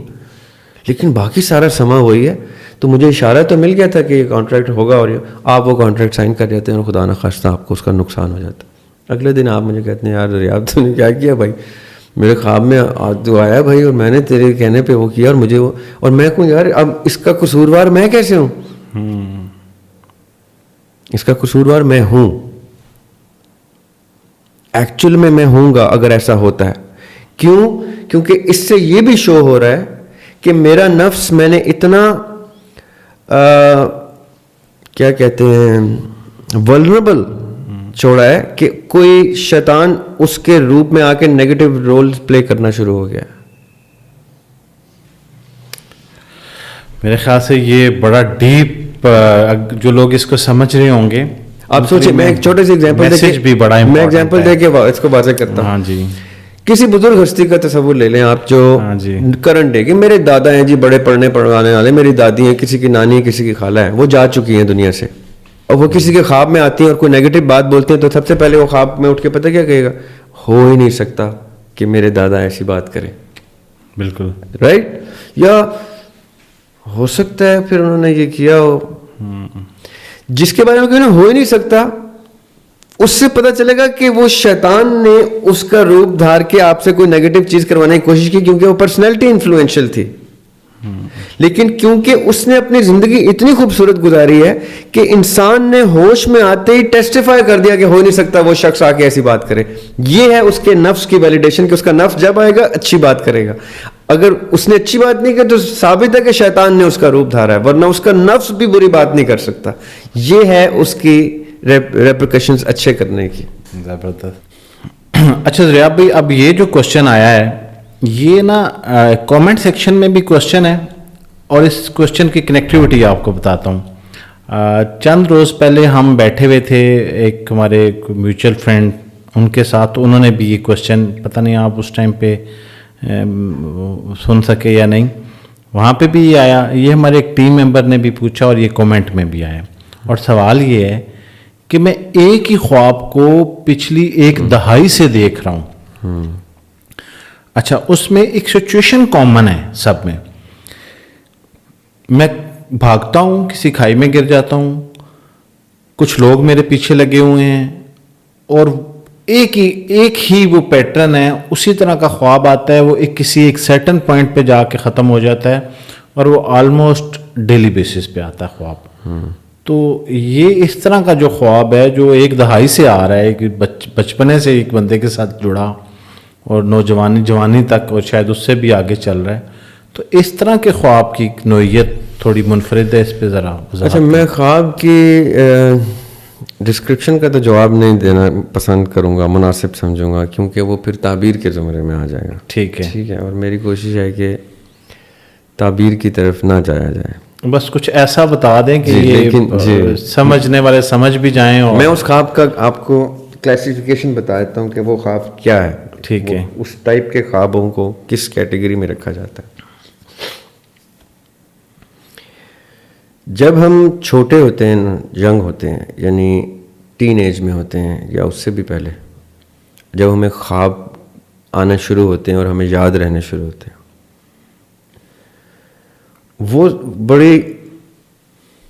لیکن باقی سارا سما وہی ہے, تو مجھے اشارہ تو مل گیا تھا کہ یہ کانٹریکٹ ہوگا, اور آپ وہ کانٹریکٹ سائن کر جاتے ہیں اور خدا نخواستہ آپ کو اس کا نقصان ہو جاتا. اگلے دن آپ مجھے کہتے ہیں یار ذریاب تو نے کیا کیا بھائی, میرے خواب میں تو آیا بھائی, اور میں نے تیرے کہنے پہ وہ کیا, اور مجھے وہ, اور میں کہوں یار اب اس کا قصوروار میں کیسے ہوں؟ اس کا قصوروار میں ہوں, ایکچوئل میں ہوں گا اگر ایسا ہوتا ہے. کیوں؟ کیونکہ اس سے یہ بھی شو ہو رہا ہے کہ میرا نفس میں نے اتنا کیا کہتے ہیں ولنریبل چھوڑا ہے کہ کوئی شیطان اس کے روپ میں آ کے نیگیٹو رول پلے کرنا شروع ہو گیا. میرے خیال سے یہ بڑا ڈیپ, جو لوگ اس کو سمجھ رہے ہوں گے. آپ سوچیں, میں ایک چھوٹے سے ایگزامپل دے کے اس کو واضح کرتا ہوں. ہاں جی. کسی بزرگ ہستی کا تصور لے لیں آپ جو کرنٹ ڈے, کہ میرے دادا ہیں جی بڑے پڑھنے پڑھانے والے, میری دادی ہیں, کسی کی نانی, کسی کی خالہ ہے, وہ جا چکی ہیں دنیا سے, اور وہ کسی کے خواب میں آتی ہیں اور کوئی نیگیٹو بات بولتے ہیں, تو سب سے پہلے وہ خواب میں اٹھ کے پتہ کیا کہے گا, ہو ہی نہیں سکتا کہ میرے دادا ایسی بات کریں. بالکل رائٹ. یا ہو سکتا ہے پھر انہوں نے یہ کیا ہو, جس کے بارے میں کہنا ہو ہی نہیں سکتا, اس سے پتہ چلے گا کہ وہ شیطان نے اس کا روپ دھار کے آپ سے کوئی نیگیٹو چیز کروانے کی کوشش کی, کیونکہ وہ پرسنالٹی انفلوئنشل تھی. لیکن کیونکہ اس نے اپنی زندگی اتنی خوبصورت گزاری ہے کہ انسان نے ہوش میں آتے ہی ٹیسٹیفائی کر دیا کہ ہو نہیں سکتا وہ شخص آ کے ایسی بات کرے. یہ ہے اس کے نفس کی ویلیڈیشن, کہ اس کا نفس جب آئے گا اچھی بات کرے گا. اگر اس نے اچھی بات نہیں کی تو ثابت ہے کہ شیطان نے اس کا روپ دھارا ہے, ورنہ اس کا نفس بھی بری بات نہیں کر سکتا. یہ ہے اس کی ریپریکیشنز اچھے کرنے کی. زبردست. اچھا ذریاب بھائی, اب یہ جو کوشچن آیا ہے یہ نا کامنٹ سیکشن میں بھی کوشچن ہے, اور اس کوشچن کی کنیکٹیوٹی آپ کو بتاتا ہوں. چند روز پہلے ہم بیٹھے ہوئے تھے ایک ہمارے میوچل فرینڈ, ان کے ساتھ, انہوں نے بھی یہ کوشچن, پتہ نہیں آپ اس ٹائم پہ سن سکے یا نہیں, وہاں پہ بھی یہ آیا. یہ ہمارے ایک ٹیم ممبر نے بھی پوچھا اور یہ کومنٹ میں بھی آیا, اور سوال یہ ہے کہ میں ایک ہی خواب کو پچھلی 1 دہائی سے دیکھ رہا ہوں. اچھا, اس میں ایک سچویشن کامن ہے سب میں. میں بھاگتا ہوں, کسی کھائی میں گر جاتا ہوں, کچھ لوگ میرے پیچھے لگے ہوئے ہیں, اور ایک ہی وہ پیٹرن ہے, اسی طرح کا خواب آتا ہے, وہ کسی ایک سرٹن پوائنٹ پہ جا کے ختم ہو جاتا ہے, اور وہ آلموسٹ ڈیلی بیسس پہ آتا ہے خواب. تو یہ اس طرح کا جو خواب ہے جو 1 دہائی سے آ رہا ہے, کہ بچپنے سے ایک بندے کے ساتھ جڑا اور جوانی تک, اور شاید اس سے بھی آگے چل رہا ہے, تو اس طرح کے خواب کی نوعیت تھوڑی منفرد ہے, اس پہ ذرا. اچھا, میں خواب کی ڈسکرپشن کا تو جواب نہیں دینا پسند کروں گا, مناسب سمجھوں گا, کیونکہ وہ پھر تعبیر کے زمرے میں آ جائے گا. ٹھیک ہے, اور میری کوشش ہے کہ تعبیر کی طرف نہ جایا جائے. بس کچھ ایسا بتا دیں کہ یہ سمجھنے والے سمجھ بھی جائیں. اور میں اس خواب کا آپ کو کلاسیفیکیشن بتا دیتا ہوں کہ وہ خواب کیا ہے. ٹھیک ہے, اس ٹائپ کے خوابوں کو کس کیٹیگری میں رکھا جاتا ہے. جب ہم چھوٹے ہوتے ہیں, ینگ ہوتے ہیں, یعنی ٹین ایج میں ہوتے ہیں یا اس سے بھی پہلے, جب ہمیں خواب آنا شروع ہوتے ہیں اور ہمیں یاد رہنے شروع ہوتے ہیں, وہ بڑی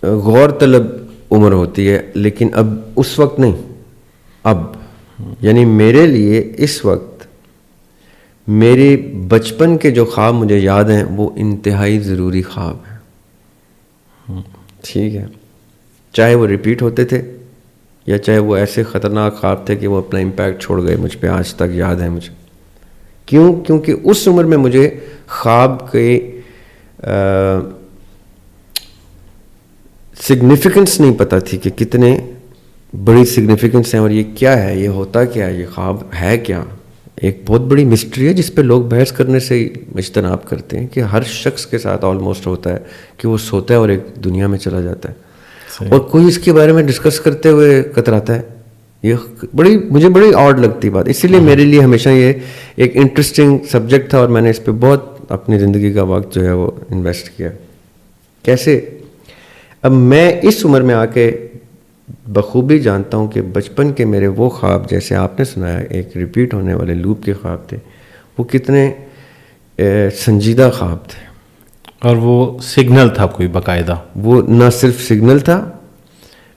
غور طلب عمر ہوتی ہے, لیکن اب اس وقت نہیں. اب یعنی میرے لیے اس وقت میرے بچپن کے جو خواب مجھے یاد ہیں وہ انتہائی ضروری خواب ہیں. ٹھیک ہے, چاہے وہ ریپیٹ ہوتے تھے یا چاہے وہ ایسے خطرناک خواب تھے کہ وہ اپنا امپیکٹ چھوڑ گئے مجھ پہ, آج تک یاد ہے مجھے. کیوں؟ کیونکہ اس عمر میں مجھے خواب کے سگنیفیکنس نہیں پتہ تھی کہ کتنے بڑی سگنیفیکنس ہیں اور یہ کیا ہے, یہ ہوتا کیا ہے, یہ خواب ہے کیا. ایک بہت بڑی مسٹری ہے جس پہ لوگ بحث کرنے سے اجتناب کرتے ہیں کہ ہر شخص کے ساتھ آلموسٹ ہوتا ہے کہ وہ سوتا ہے اور ایک دنیا میں چلا جاتا ہے اور کوئی اس کے بارے میں ڈسکس کرتے ہوئے کتراتا ہے. یہ مجھے بڑی آڈ لگتی بات, اسی لیے میرے لیے ہمیشہ یہ ایک انٹرسٹنگ سبجیکٹ تھا اور میں نے اس پہ بہت اپنی زندگی کا وقت جو ہے وہ انویسٹ کیا. کیسے؟ اب میں اس عمر میں آ کے بخوبی جانتا ہوں کہ بچپن کے میرے وہ خواب, جیسے آپ نے سنایا ایک ریپیٹ ہونے والے لوپ کے خواب تھے, وہ کتنے سنجیدہ خواب تھے. اور وہ سگنل تھا کوئی باقاعدہ, وہ نہ صرف سگنل تھا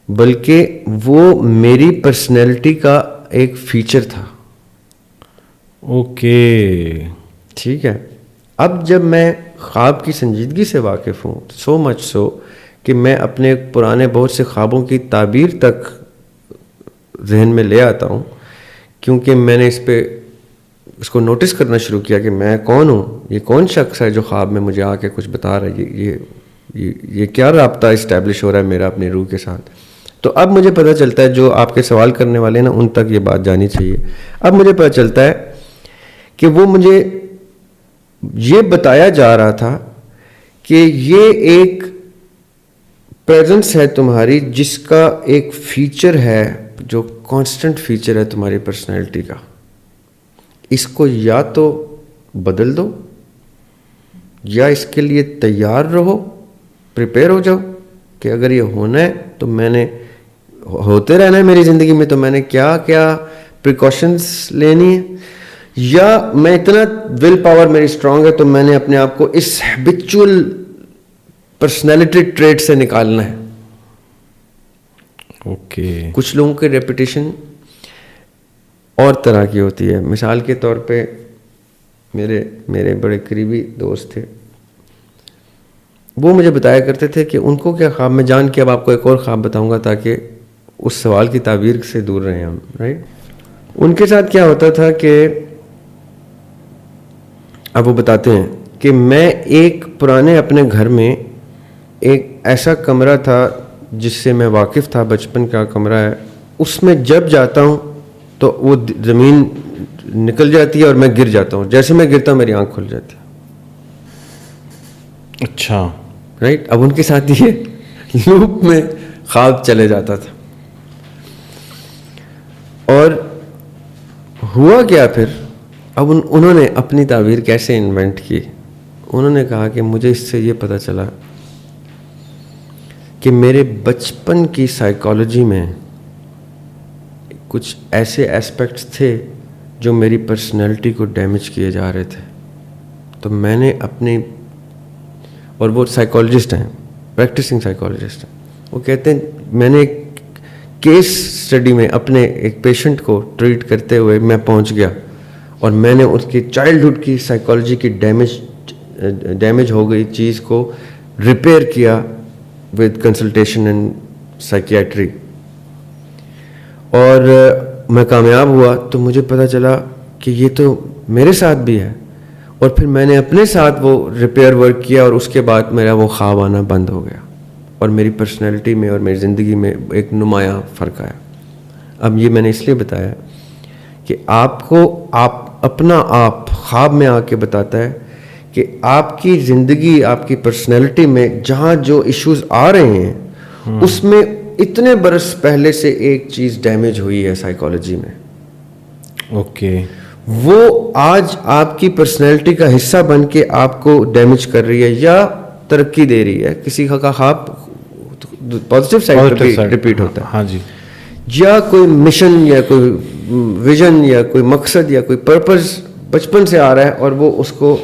بلکہ وہ میری پرسنالٹی کا ایک فیچر تھا. اوکے ٹھیک ہے. اب جب میں خواب کی سنجیدگی سے واقف ہوں, سو مچ سو کہ میں اپنے پرانے بہت سے خوابوں کی تعبیر تک ذہن میں لے آتا ہوں, کیونکہ میں نے اس کو نوٹس کرنا شروع کیا کہ میں کون ہوں, یہ کون شخص ہے جو خواب میں مجھے آ کے کچھ بتا رہا ہے, یہ کیا رابطہ اسٹیبلش ہو رہا ہے میرا اپنی روح کے ساتھ. تو اب مجھے پتہ چلتا ہے, جو آپ کے سوال کرنے والے ہیں نا ان تک یہ بات جانی چاہیے, اب مجھے پتہ چلتا ہے کہ وہ مجھے یہ بتایا جا رہا تھا کہ یہ ایک پریزنس ہے تمہاری جس کا ایک فیچر ہے جو کانسٹنٹ فیچر ہے تمہاری پرسنالٹی کا. اس کو یا تو بدل دو یا اس کے لیے تیار رہو, پریپیئر ہو جاؤ کہ اگر یہ ہونا ہے تو میں نے ہوتے رہنا ہے میری زندگی میں, تو میں نے کیا کیا پریکاشنز لینی ہے, یا میں اتنا ول پاور میری اسٹرانگ ہے تو میں نے اپنے آپ کو اس ہیبچول پرسنالٹی ٹریٹ سے نکالنا ہے. اوکے. کچھ لوگوں کی ریپیٹیشن اور طرح کی ہوتی ہے. مثال کے طور پہ میرے بڑے قریبی دوست تھے, وہ مجھے بتایا کرتے تھے کہ ان کو کیا خواب, میں جان کے اب آپ کو ایک اور خواب بتاؤں گا تاکہ اس سوال کی تعبیر سے دور رہیں ہم, رائٹ. ان کے ساتھ کیا ہوتا تھا کہ اب وہ بتاتے ہیں کہ میں ایک پرانے اپنے گھر میں ایک ایسا کمرہ تھا جس سے میں واقف تھا, بچپن کا کمرہ ہے, اس میں جب جاتا ہوں تو وہ زمین نکل جاتی ہے اور میں گر جاتا ہوں, جیسے میں گرتا ہوں میری آنکھ کھل جاتی ہے. اچھا, رائٹ. اب ان کے ساتھ یہ لوپ میں خواب چلے جاتا تھا. اور ہوا کیا پھر, اب انہوں نے اپنی تعبیر کیسے انوینٹ کی. انہوں نے کہا کہ مجھے اس سے یہ پتہ چلا کہ میرے بچپن کی سائیکالوجی میں کچھ ایسے ایسپیکٹس تھے جو میری پرسنالٹی کو ڈیمیج کیے جا رہے تھے. تو میں نے اپنی, اور وہ سائیکالوجسٹ ہیں, پریکٹسنگ سائیکالوجسٹ ہیں, وہ کہتے ہیں میں نے ایک کیس اسٹڈی میں اپنے ایک پیشنٹ کو ٹریٹ کرتے ہوئے میں پہنچ گیا اور میں نے اس کی چائلڈہڈ کی سائیکالوجی کی ڈیمیج ہو گئی چیز کو ریپیئر کیا ود کنسلٹیشن اینڈ سائیکیٹری, اور میں کامیاب ہوا. تو مجھے پتہ چلا کہ یہ تو میرے ساتھ بھی ہے, اور پھر میں نے اپنے ساتھ وہ ریپیئر ورک کیا اور اس کے بعد میرا وہ خواب آنا بند ہو گیا اور میری پرسنالٹی میں اور میری زندگی میں ایک نمایاں فرق آیا. اب یہ میں نے اس لیے بتایا کہ آپ کو اپنا آپ خواب میں آ کے بتاتا ہے کہ آپ کی زندگی, آپ کی پرسنالٹی میں جہاں جو ایشوز آ رہے ہیں اس میں اتنے برس پہلے سے ایک چیز ڈیمیج ہوئی ہے سائیکالوجی میں. اوکے. وہ آج آپ کی پرسنالٹی کا حصہ بن کے آپ کو ڈیمیج کر رہی ہے یا ترقی دے رہی ہے. کسی کا خواب پازیٹیو سائڈ پہ ریپیٹ ہوتا ہے, ہاں جی, یا کوئی مشن یا کوئی ویژن یا کوئی مقصد یا کوئی پرپز بچپن سے آ رہا ہے اور وہ اس کو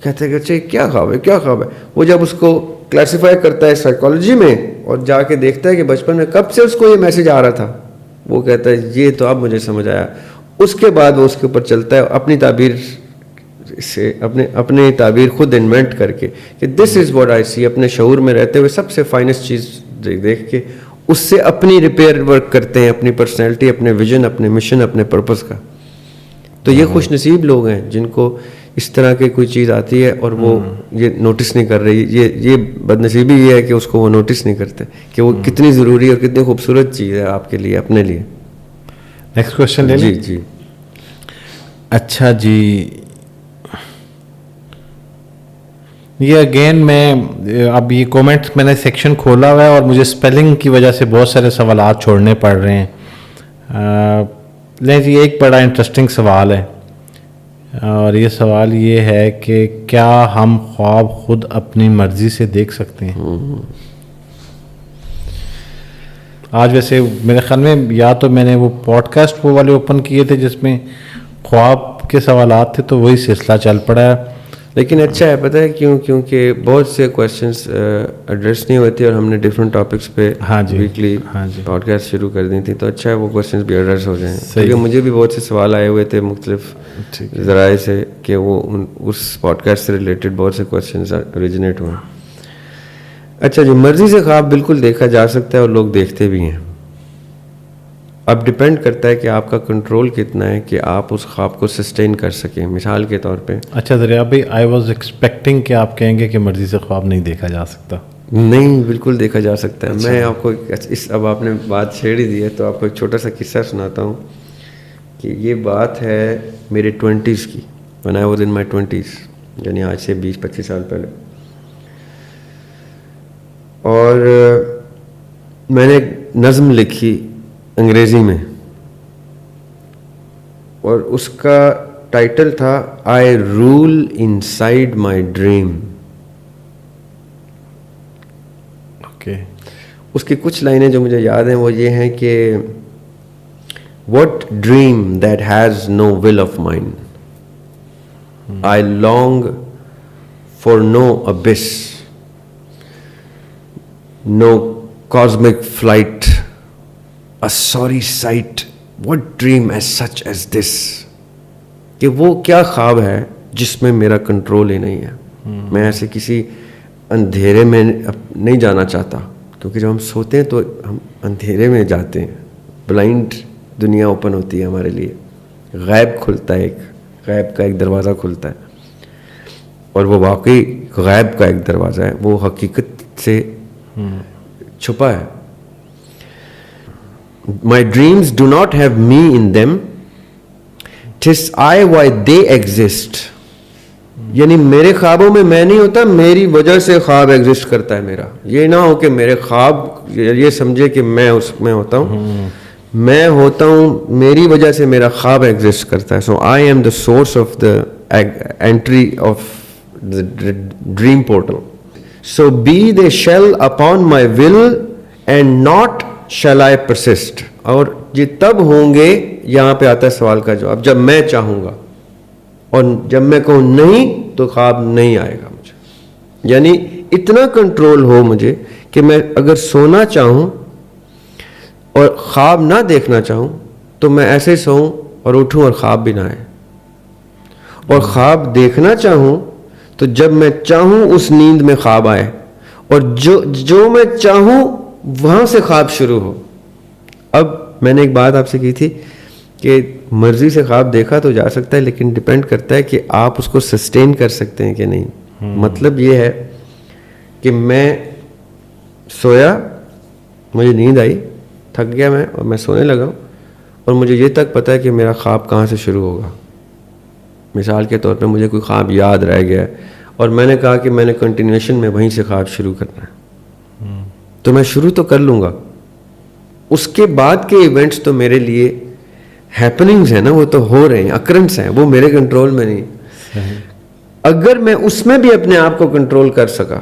کہتے ہیں کہ اچھا کیا خواب ہے, کیا خواب ہے. وہ جب اس کو کلاسیفائی کرتا ہے سائیکالوجی میں اور جا کے دیکھتا ہے کہ بچپن میں کب سے اس کو یہ میسج آ رہا تھا وہ کہتا ہے یہ تو اب مجھے سمجھ آیا. اس کے بعد وہ اس کے اوپر چلتا ہے اپنی تعبیر سے, اپنی تعبیر خود انوینٹ کر کے کہ دس از واٹ آئی سی, اپنے شعور میں رہتے ہوئے سب سے فائنسٹ چیز دیکھ کے اس سے اپنی ریپیئر ورک کرتے ہیں, اپنی پرسنالٹی, اپنے ویژن, اپنے مشن, اپنے پرپس کا. تو یہ خوش نصیب لوگ ہیں جن کو اس طرح کی کوئی چیز آتی ہے اور وہ یہ نوٹس نہیں کر رہی. یہ بد نصیبی یہ ہے کہ اس کو وہ نوٹس نہیں کرتے کہ وہ کتنی ضروری اور کتنی خوبصورت چیز ہے آپ کے لیے, اپنے لیے. نیکسٹ کوشچن لے لیں. جی. اچھا جی, یہ اگین میں اب یہ کومنٹ میں نے سیکشن کھولا ہوا ہے اور مجھے اسپیلنگ کی وجہ سے بہت سارے سوالات چھوڑنے پڑ رہے ہیں. لیں جی, ایک بڑا انٹرسٹنگ سوال ہے اور یہ سوال یہ ہے کہ کیا ہم خواب خود اپنی مرضی سے دیکھ سکتے ہیں؟ آج ویسے میرے خیال میں یا تو میں نے وہ پوڈ کاسٹ وہ والے اوپن کیے تھے جس میں خواب کے سوالات تھے, تو وہی سلسلہ چل پڑا ہے. لیکن اچھا ہے, پتہ ہے کیوں؟ کیونکہ بہت سے کویشچنس ایڈریس نہیں ہوتے اور ہم نے ڈفرینٹ ٹاپکس پہ ویکلی پوڈ کاسٹ شروع کر دی تھی, تو اچھا ہے وہ کویشچنس بھی ایڈریس ہو جائیں. کیونکہ مجھے بھی بہت سے سوال آئے ہوئے تھے مختلف ذرائع سے کہ وہ اس پوڈ کاسٹ سے ریلیٹڈ بہت سے کویشچنس اوریجنیٹ ہوئے. اچھا جی, مرضی سے خواب بالکل دیکھا جا سکتا ہے اور لوگ دیکھتے بھی ہیں. اب ڈپینڈ کرتا ہے کہ آپ کا کنٹرول کتنا ہے کہ آپ اس خواب کو سسٹین کر سکیں. مثال کے طور پہ, اچھا دریا بھائی, آئی واز ایکسپیکٹنگ کہ آپ کہیں گے کہ مرضی سے خواب نہیں دیکھا جا سکتا. نہیں, بالکل دیکھا جا سکتا ہے. میں آپ کو اب آپ نے بات چھیڑ ہی دی ہے تو آپ کو ایک چھوٹا سا قصہ سناتا ہوں کہ یہ بات ہے میرے 20s کی, when I was in my 20s, یعنی آج سے 20-25 سال پہلے. اور میں نے ایک نظم لکھی انگریزی میں اور اس کا ٹائٹل تھا I rule inside my dream. Okay, اس کی کچھ لائنیں جو مجھے یاد ہیں وہ یہ ہیں کہ what dream that has no will of mine, I long for no abyss, no cosmic flight, a sorry sight, what dream as such as this. کہ وہ کیا خواب ہے جس میں میرا کنٹرول ہی نہیں ہے. میں ایسے کسی اندھیرے میں نہیں جانا چاہتا, کیونکہ جب ہم سوتے ہیں تو ہم اندھیرے میں جاتے ہیں, بلائنڈ دنیا اوپن ہوتی ہے ہمارے لیے, غیب کھلتا ہے, ایک غیب کا ایک دروازہ کھلتا ہے اور وہ واقعی غیب کا ایک دروازہ ہے, وہ حقیقت سے چھپا ہے. My dreams do not have me in them, 'tis I why they exist. یعنی میرے خوابوں میں میں نہیں ہوتا, میری وجہ سے خواب ایگزسٹ کرتا ہے میرا. یہ نہ ہو کہ میرے خواب یہ سمجھے کہ میں اس میں ہوتا ہوں, میں ہوتا ہوں میری وجہ سے میرا خواب ایگزسٹ کرتا ہے. So I am the source of the entry of the dream portal. So be they shall upon my will and not shall I persist. اور یہ تب ہوں گے, یہاں پہ آتا ہے سوال کا جواب, جب میں چاہوں گا, اور جب میں کہوں نہیں تو خواب نہیں آئے گا مجھے. یعنی اتنا کنٹرول ہو مجھے کہ میں اگر سونا چاہوں اور خواب نہ دیکھنا چاہوں تو میں ایسے سوؤں اور اٹھوں اور خواب بھی نہ آئے, اور خواب دیکھنا چاہوں تو جب میں چاہوں اس نیند میں خواب آئے, اور جو میں چاہوں وہاں سے خواب شروع ہو. اب میں نے ایک بات آپ سے کی تھی کہ مرضی سے خواب دیکھا تو جا سکتا ہے, لیکن ڈپینڈ کرتا ہے کہ آپ اس کو سسٹین کر سکتے ہیں کہ نہیں. مطلب یہ ہے کہ میں سویا, مجھے نیند آئی, تھک گیا میں اور میں سونے لگا, اور مجھے یہ تک پتہ ہے کہ میرا خواب کہاں سے شروع ہوگا. مثال کے طور پہ مجھے کوئی خواب یاد رہ گیا ہے اور میں نے کہا کہ میں نے کنٹینیوشن میں وہیں سے خواب شروع کرنا ہے, تو میں شروع تو کر لوں گا. اس کے بعد کے ایونٹس تو میرے لیے ہیپننگز ہیں نا, وہ تو ہو رہے ہیں, اکرنس ہیں, وہ میرے کنٹرول میں نہیں. اگر میں اس میں بھی اپنے آپ کو کنٹرول کر سکا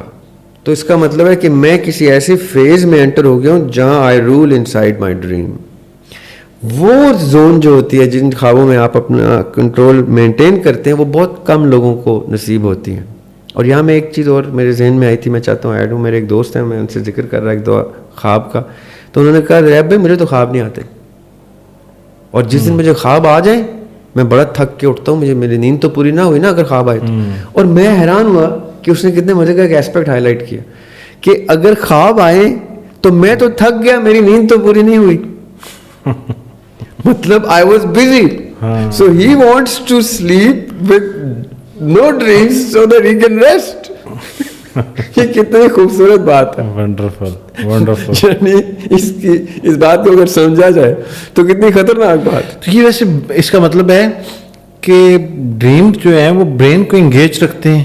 تو اس کا مطلب ہے کہ میں کسی ایسے فیز میں انٹر ہو گیا ہوں جہاں I rule inside my dream. وہ زون جو ہوتی ہے جن خوابوں میں آپ اپنا کنٹرول مینٹین کرتے ہیں, وہ بہت کم لوگوں کو نصیب ہوتی ہیں. اور یہاں میں ایک چیز اور میرے ذہن میں آئی تھی, میں چاہتا ہوں ایڈ ہوں. میرے ایک دوست ہیں, میں ان سے ذکر کر رہا ایک دو خواب کا, تو انہوں نے کہا ریب بھائی مجھے تو خواب نہیں آتے. اور جس دن مجھے خواب آ جائیں میں بڑا تھک کے اٹھتا ہوں, مجھے میری نیند تو پوری نہ ہوئی نا اگر خواب آئے تو. اور میں حیران ہوا کہ اس نے کتنے مزے کا ایک ایسپیکٹ ہائی لائٹ کیا کہ اگر خواب آئے تو میں تو تھک گیا, میری نیند تو پوری نہیں ہوئی. مطلب I was busy, so he wants to sleep with no dreams so that he can rest. یہ کتنی خوبصورت بات ہے. Wonderful wonderful. یعنی اس بات کو اگر سمجھا جائے تو کتنی خطرناک بات. تو یہ ویسے اس کا مطلب ہے کہ ڈریم جو ہے وہ برین کو انگیج رکھتے ہیں.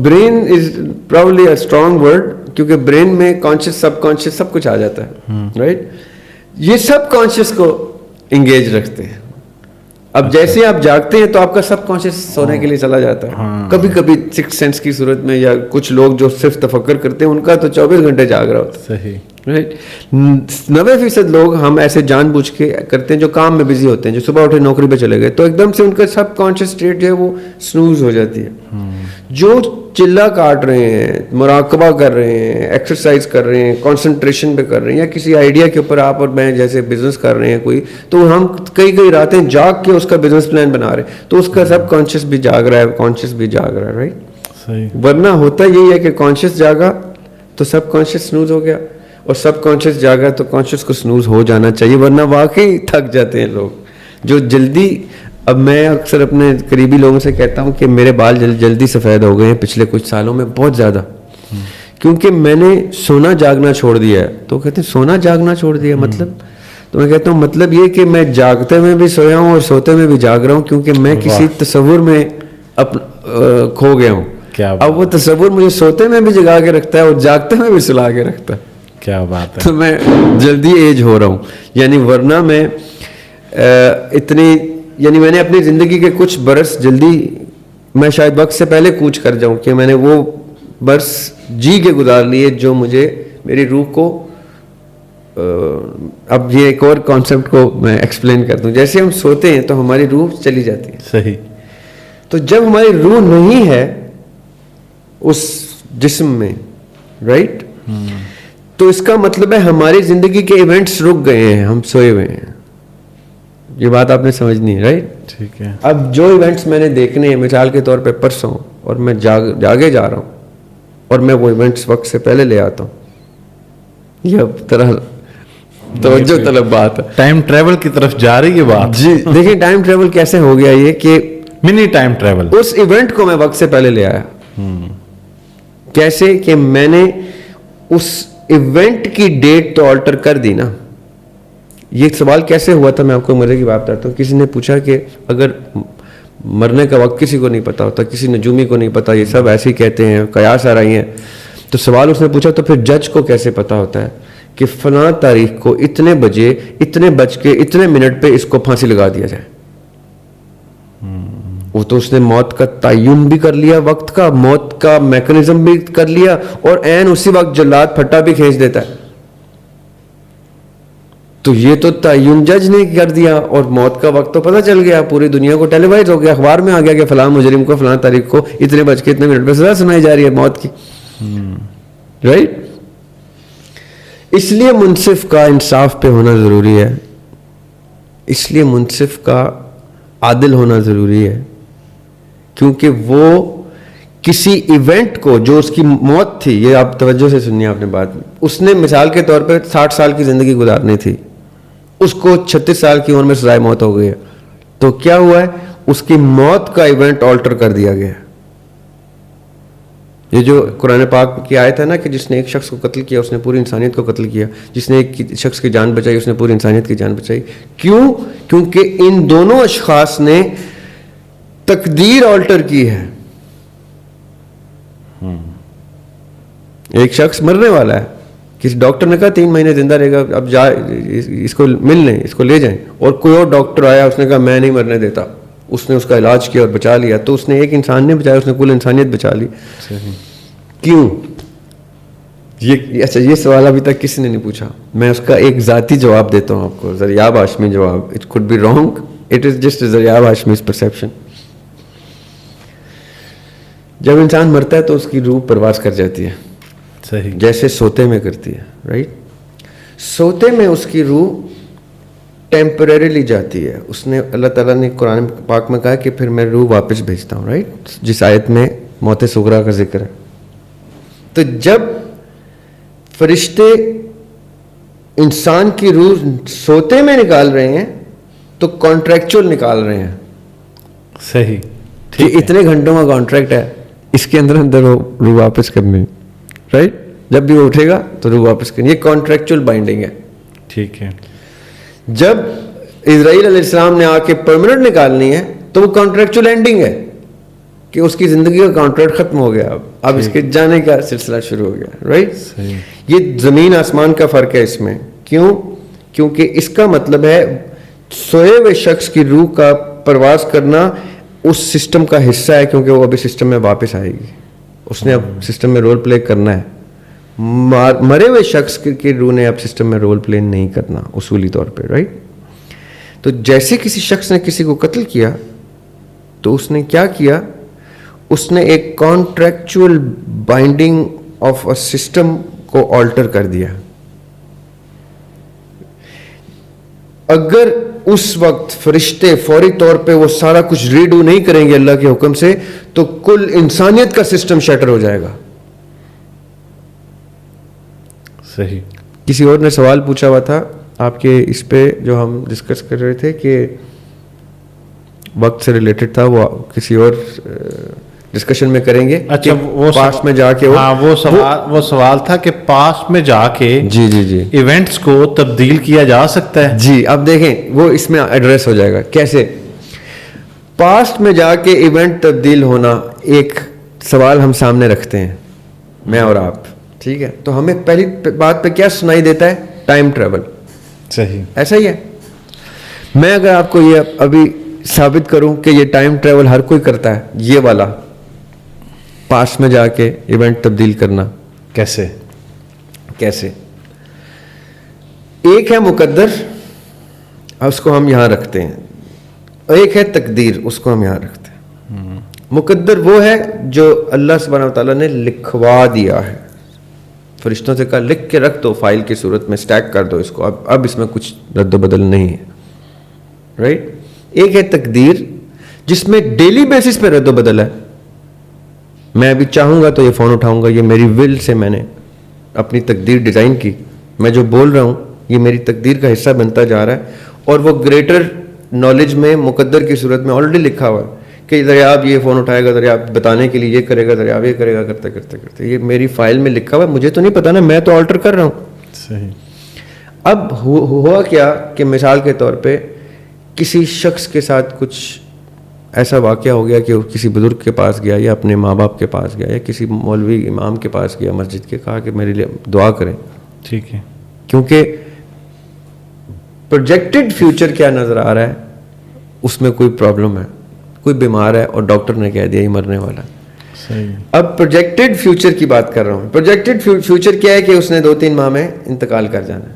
Brain is proudly a strong word, کیونکہ برین میں کانشیس سب کانشیس سب کچھ آ جاتا ہے, رائٹ. یہ سب کانشیس کو انگیج رکھتے ہیں. اب جیسے آپ جاگتے ہیں تو آپ کا سب کانشیس سونے کے لیے چلا جاتا ہے. کبھی کبھی سکس سینس کی صورت میں, یا کچھ لوگ جو صرف تفکر کرتے ہیں ان کا تو 24 گھنٹے جاگ رہا ہوتا ہے. صحیح, رائٹ. 90% لوگ ہم ایسے جان بوجھ کے کرتے ہیں جو کام میں بزی ہوتے ہیں, جو صبح اٹھے نوکری پہ چلے گئے تو ایک دم سے ان کا سب کانشیس اسٹیٹ جو ہے وہ سنوز ہو جاتی ہے. جو چلا کاٹ رہے ہیں, مراقبہ کر رہے ہیں, ایکسرسائز کر رہے ہیں, کانسنٹریشن پہ کر رہے ہیں, یا کسی آئیڈیا کے اوپر آپ اور میں جیسے بزنس کر رہے ہیں کوئی, تو ہم کئی راتیں جاگ کے اس کا بزنس پلان بنا رہے ہیں, تو اس کا سب کانشیس بھی جاگ رہا ہے, کانشیس بھی جاگ رہا ہے, رائٹ. صحیح. ورنہ ہوتا یہی ہے کہ کانشیس جاگا تو سب کانشیس سنوز ہو گیا, اور سب کانشیس جاگا تو کانشیس کو سنوز ہو جانا چاہیے, ورنہ واقعی تھک جاتے ہیں لوگ جو جلدی. اب میں اکثر اپنے قریبی لوگوں سے کہتا ہوں کہ میرے بال جلدی سفید ہو گئے ہیں پچھلے کچھ سالوں میں, بہت زیادہ, کیونکہ میں نے سونا جاگنا چھوڑ دیا ہے. تو کہتے ہیں سونا جاگنا چھوڑ دیا مطلب, تو میں کہتا ہوں مطلب یہ کہ میں جاگتے میں بھی سویا ہوں اور سوتے میں بھی جاگ رہا ہوں, کیونکہ میں کسی تصور میں کھو گیا ہوں. اب وہ تصور مجھے سوتے میں بھی جگا کے رکھتا ہے اور جاگتے میں بھی سلا کے رکھتا ہے. کیا بات ہے. تو میں جلدی ایج ہو رہا ہوں, یعنی ورنہ میں اتنی, یعنی میں نے اپنی زندگی کے کچھ برس جلدی, میں شاید وقت سے پہلے کوچ کر جاؤں کہ میں نے وہ برس جی کے گزار لیے جو مجھے میری روح کو. اب یہ ایک اور کانسیپٹ کو میں ایکسپلین کر دوں. جیسے ہم سوتے ہیں تو ہماری روح چلی جاتی ہے. صحیح. تو جب ہماری روح نہیں ہے اس جسم میں, رائٹ, تو اس کا مطلب ہے ہماری زندگی کے ایونٹس رک گئے ہیں, ہم سوئے ہوئے ہیں. یہ بات آپ نے سمجھنی ہے, رائٹ. ٹھیک ہے. اب جو ایونٹس میں نے دیکھنے ہیں, مثال کے طور پہ پرسوں, اور میں جاگے جا رہا ہوں اور میں وہ ایونٹس وقت سے پہلے لے آتا ہوں, یہ اب طرح توجہ طلب بات ہے. ٹائم ٹریول کی طرف جا رہی ہے بات. جی دیکھیں ٹائم ٹریول کیسے ہو گیا, یہ کہ منی ٹائم ٹریول. اس ایونٹ کو میں وقت سے پہلے لے آیا. کیسے کہ میں نے اس ایونٹ کی ڈیٹ تو آلٹر کر دی نا. یہ سوال کیسے ہوا تھا, میں آپ کو مزے کی بات بتاتا ہوں. کسی نے پوچھا کہ اگر مرنے کا وقت کسی کو نہیں پتا ہوتا, کسی نجومی کو نہیں پتا, یہ سب ایسے ہی کہتے ہیں, قیاس آ رہی ہیں, تو سوال اس نے پوچھا تو پھر جج کو کیسے پتا ہوتا ہے کہ فلاں تاریخ کو اتنے بجے اتنے بج کے اتنے منٹ پہ اس کو پھانسی لگا دیا جائے. وہ تو اس نے موت کا تعین بھی کر لیا, وقت کا, موت کا میکنزم بھی کر لیا, اور عین اسی وقت جلاد پھٹا بھی کھینچ دیتا ہے. تو یہ تو تعین جج نے کر دیا, اور موت کا وقت تو پتہ چل گیا, پوری دنیا کو ٹیلی وائز ہو گیا, اخبار میں آ گیا کہ فلاں مجرم کو فلاں تاریخ کو اتنے بج کے اتنے منٹ پہ سزا سنائی جا رہی ہے موت کی, رائٹ. اس لیے منصف کا انصاف پہ ہونا ضروری ہے, اس لیے منصف کا عادل ہونا ضروری ہے, کیونکہ وہ کسی ایونٹ کو جو اس کی موت تھی, یہ آپ توجہ سے سنیے آپ نے بات, اس نے مثال کے طور پہ 60 سال کی زندگی گزارنی تھی, اس کو 36 سال کی عمر میں سزائے موت ہو گئی ہے. تو کیا ہوا ہے, اس کی موت کا ایونٹ آلٹر کر دیا گیا. یہ جو قرآن پاک کی آیت ہے نا کہ جس نے ایک شخص کو قتل کیا اس نے پوری انسانیت کو قتل کیا, جس نے ایک شخص کی جان بچائی اس نے پوری انسانیت کی جان بچائی. کیوں؟ کیونکہ ان دونوں اشخاص نے تقدیر آلٹر کی ہے. ایک شخص مرنے والا ہے, کسی ڈاکٹر نے کہا 3 مہینے زندہ رہے گا, اب جا اس کو مل لیں, اس کو لے جائیں, اور کوئی اور ڈاکٹر آیا, اس نے کہا میں نہیں مرنے دیتا, اس نے اس کا علاج کیا اور بچا لیا. تو اس نے ایک انسان نے بچایا, اس نے کل انسانیت بچا لی. کیوں؟ یہ اچھا, یہ سوال ابھی تک کسی نے نہیں پوچھا. میں اس کا ایک ذاتی جواب دیتا ہوں آپ کو, ذریعہ ہاشمی جواب. It could be wrong, it is just Zaria Hashmi's perception. جب انسان مرتا ہے تو اس کی روح پرواز کر جاتی ہے, صحیح, جیسے سوتے میں کرتی ہے, رائٹ. سوتے میں اس کی روح ٹیمپریریلی جاتی ہے. اس نے اللہ تعالیٰ نے قرآن پاک میں کہا کہ پھر میں روح واپس بھیجتا ہوں, رائٹ, جس آیت میں موت صغریٰ کا ذکر ہے. تو جب فرشتے انسان کی روح سوتے میں نکال رہے ہیں تو کانٹریکچوئل نکال رہے ہیں. صحیح, کہ اتنے گھنٹوں کا کانٹریکٹ ہے, اس کے اندر روح واپس کرنی, رائٹ. جب بھی وہ اٹھے گا تو روح واپس کرنی, یہ کانٹریکچوئل بائنڈنگ ہے. ٹھیک ہے. جب اسرائیل علیہ السلام نے آ کے پرماننٹ نکالنی ہے تو وہ کانٹریکچوئل اینڈنگ ہے کہ اس کی زندگی کا کانٹریکٹ ختم ہو گیا, اب اس کے جانے کا سلسلہ شروع ہو گیا, رائٹ. یہ زمین آسمان کا فرق ہے اس میں. کیوں؟ کیونکہ اس کا مطلب ہے سوئے ہوئے شخص کی روح کا پرواز کرنا اس سسٹم کا حصہ ہے, کیونکہ وہ ابھی سسٹم میں واپس آئے گی, اس نے اب سسٹم میں رول پلے کرنا ہے. مرے ہوئے شخص کی روح نے اب سسٹم میں رول پلے نہیں کرنا اصولی طور پہ, رائٹ. تو جیسے کسی شخص نے کسی کو قتل کیا تو اس نے کیا کیا, اس نے ایک contractual binding of a system کو آلٹر کر دیا. اگر اس وقت فرشتے فوری طور پہ وہ سارا کچھ ریڈو نہیں کریں گے اللہ کے حکم سے تو کل انسانیت کا سسٹم شٹر ہو جائے گا. صحیح. کسی اور نے سوال پوچھا ہوا تھا آپ کے اس پہ جو ہم ڈسکس کر رہے تھے کہ وقت سے ریلیٹڈ تھا, وہ کسی اور ڈسکشن میں کریں گے. اچھا, وہ پاسٹ میں جا کے وہ سوال تھا کہ پاسٹ میں جا کے جی ایونٹس کو تبدیل کیا جا سکتا ہے. جی, اب دیکھیں وہ اس میں ایڈریس ہو جائے گا. کیسے پاسٹ میں جا کے ایونٹ تبدیل ہونا, ایک سوال ہم سامنے رکھتے ہیں میں اور آپ, ٹھیک ہے. تو ہمیں پہلی بات پہ کیا سنائی دیتا ہے؟ Time travel. صحیح, ایسا ہی ہے. میں اگر آپ کو یہ ابھی ثابت کروں کہ یہ ٹائم ٹریول ہر کوئی کرتا ہے, یہ والا پاسٹ میں جا کے ایونٹ تبدیل کرنا, کیسے؟ ایک ہے مقدر, اس کو ہم یہاں رکھتے ہیں. ایک ہے تقدیر, اس کو ہم یہاں رکھتے ہیں. مقدر وہ ہے جو اللہ سبحانہ وتعالیٰ نے لکھوا دیا ہے, فرشتوں سے کہا لکھ کے رکھ دو فائل کی صورت میں, اسٹیک کر دو اس کو, اب اس میں کچھ رد و بدل نہیں ہے, رائٹ. ایک ہے تقدیر جس میں ڈیلی بیسس پہ رد و بدل ہے. میں ابھی چاہوں گا تو یہ فون اٹھاؤں گا, یہ میری ول سے میں نے اپنی تقدیر ڈیزائن کی. میں جو بول رہا ہوں یہ میری تقدیر کا حصہ بنتا جا رہا ہے, اور وہ گریٹر نالج میں مقدر کی صورت میں آلریڈی لکھا ہوا ہے کہ دریاب یہ فون اٹھائے گا, دریاب بتانے کے لیے یہ کرے گا, دریاب یہ کرے گا, کرتے کرتے کرتے یہ میری فائل میں لکھا ہوا ہے. مجھے تو نہیں پتا نا, میں تو آلٹر کر رہا ہوں. صحیح. اب ہوا کیا کہ مثال کے طور پہ کسی شخص کے ساتھ کچھ ایسا واقعہ ہو گیا کہ کسی بزرگ کے پاس گیا یا اپنے ماں باپ کے پاس گیا یا کسی مولوی امام کے پاس گیا مسجد کے, کہا کہ میرے لیے دعا کریں. ٹھیک ہے. کیونکہ پروجیکٹڈ فیوچر کیا نظر آ رہا ہے, اس میں کوئی پرابلم ہے, کوئی بیمار ہے اور ڈاکٹر نے کہہ دیا یہ مرنے والا. صحیح. اب پروجیکٹڈ فیوچر کی بات کر رہا ہوں. پروجیکٹڈ فیوچر کیا ہے کہ اس نے 2-3 ماہ میں انتقال کر جانا ہے,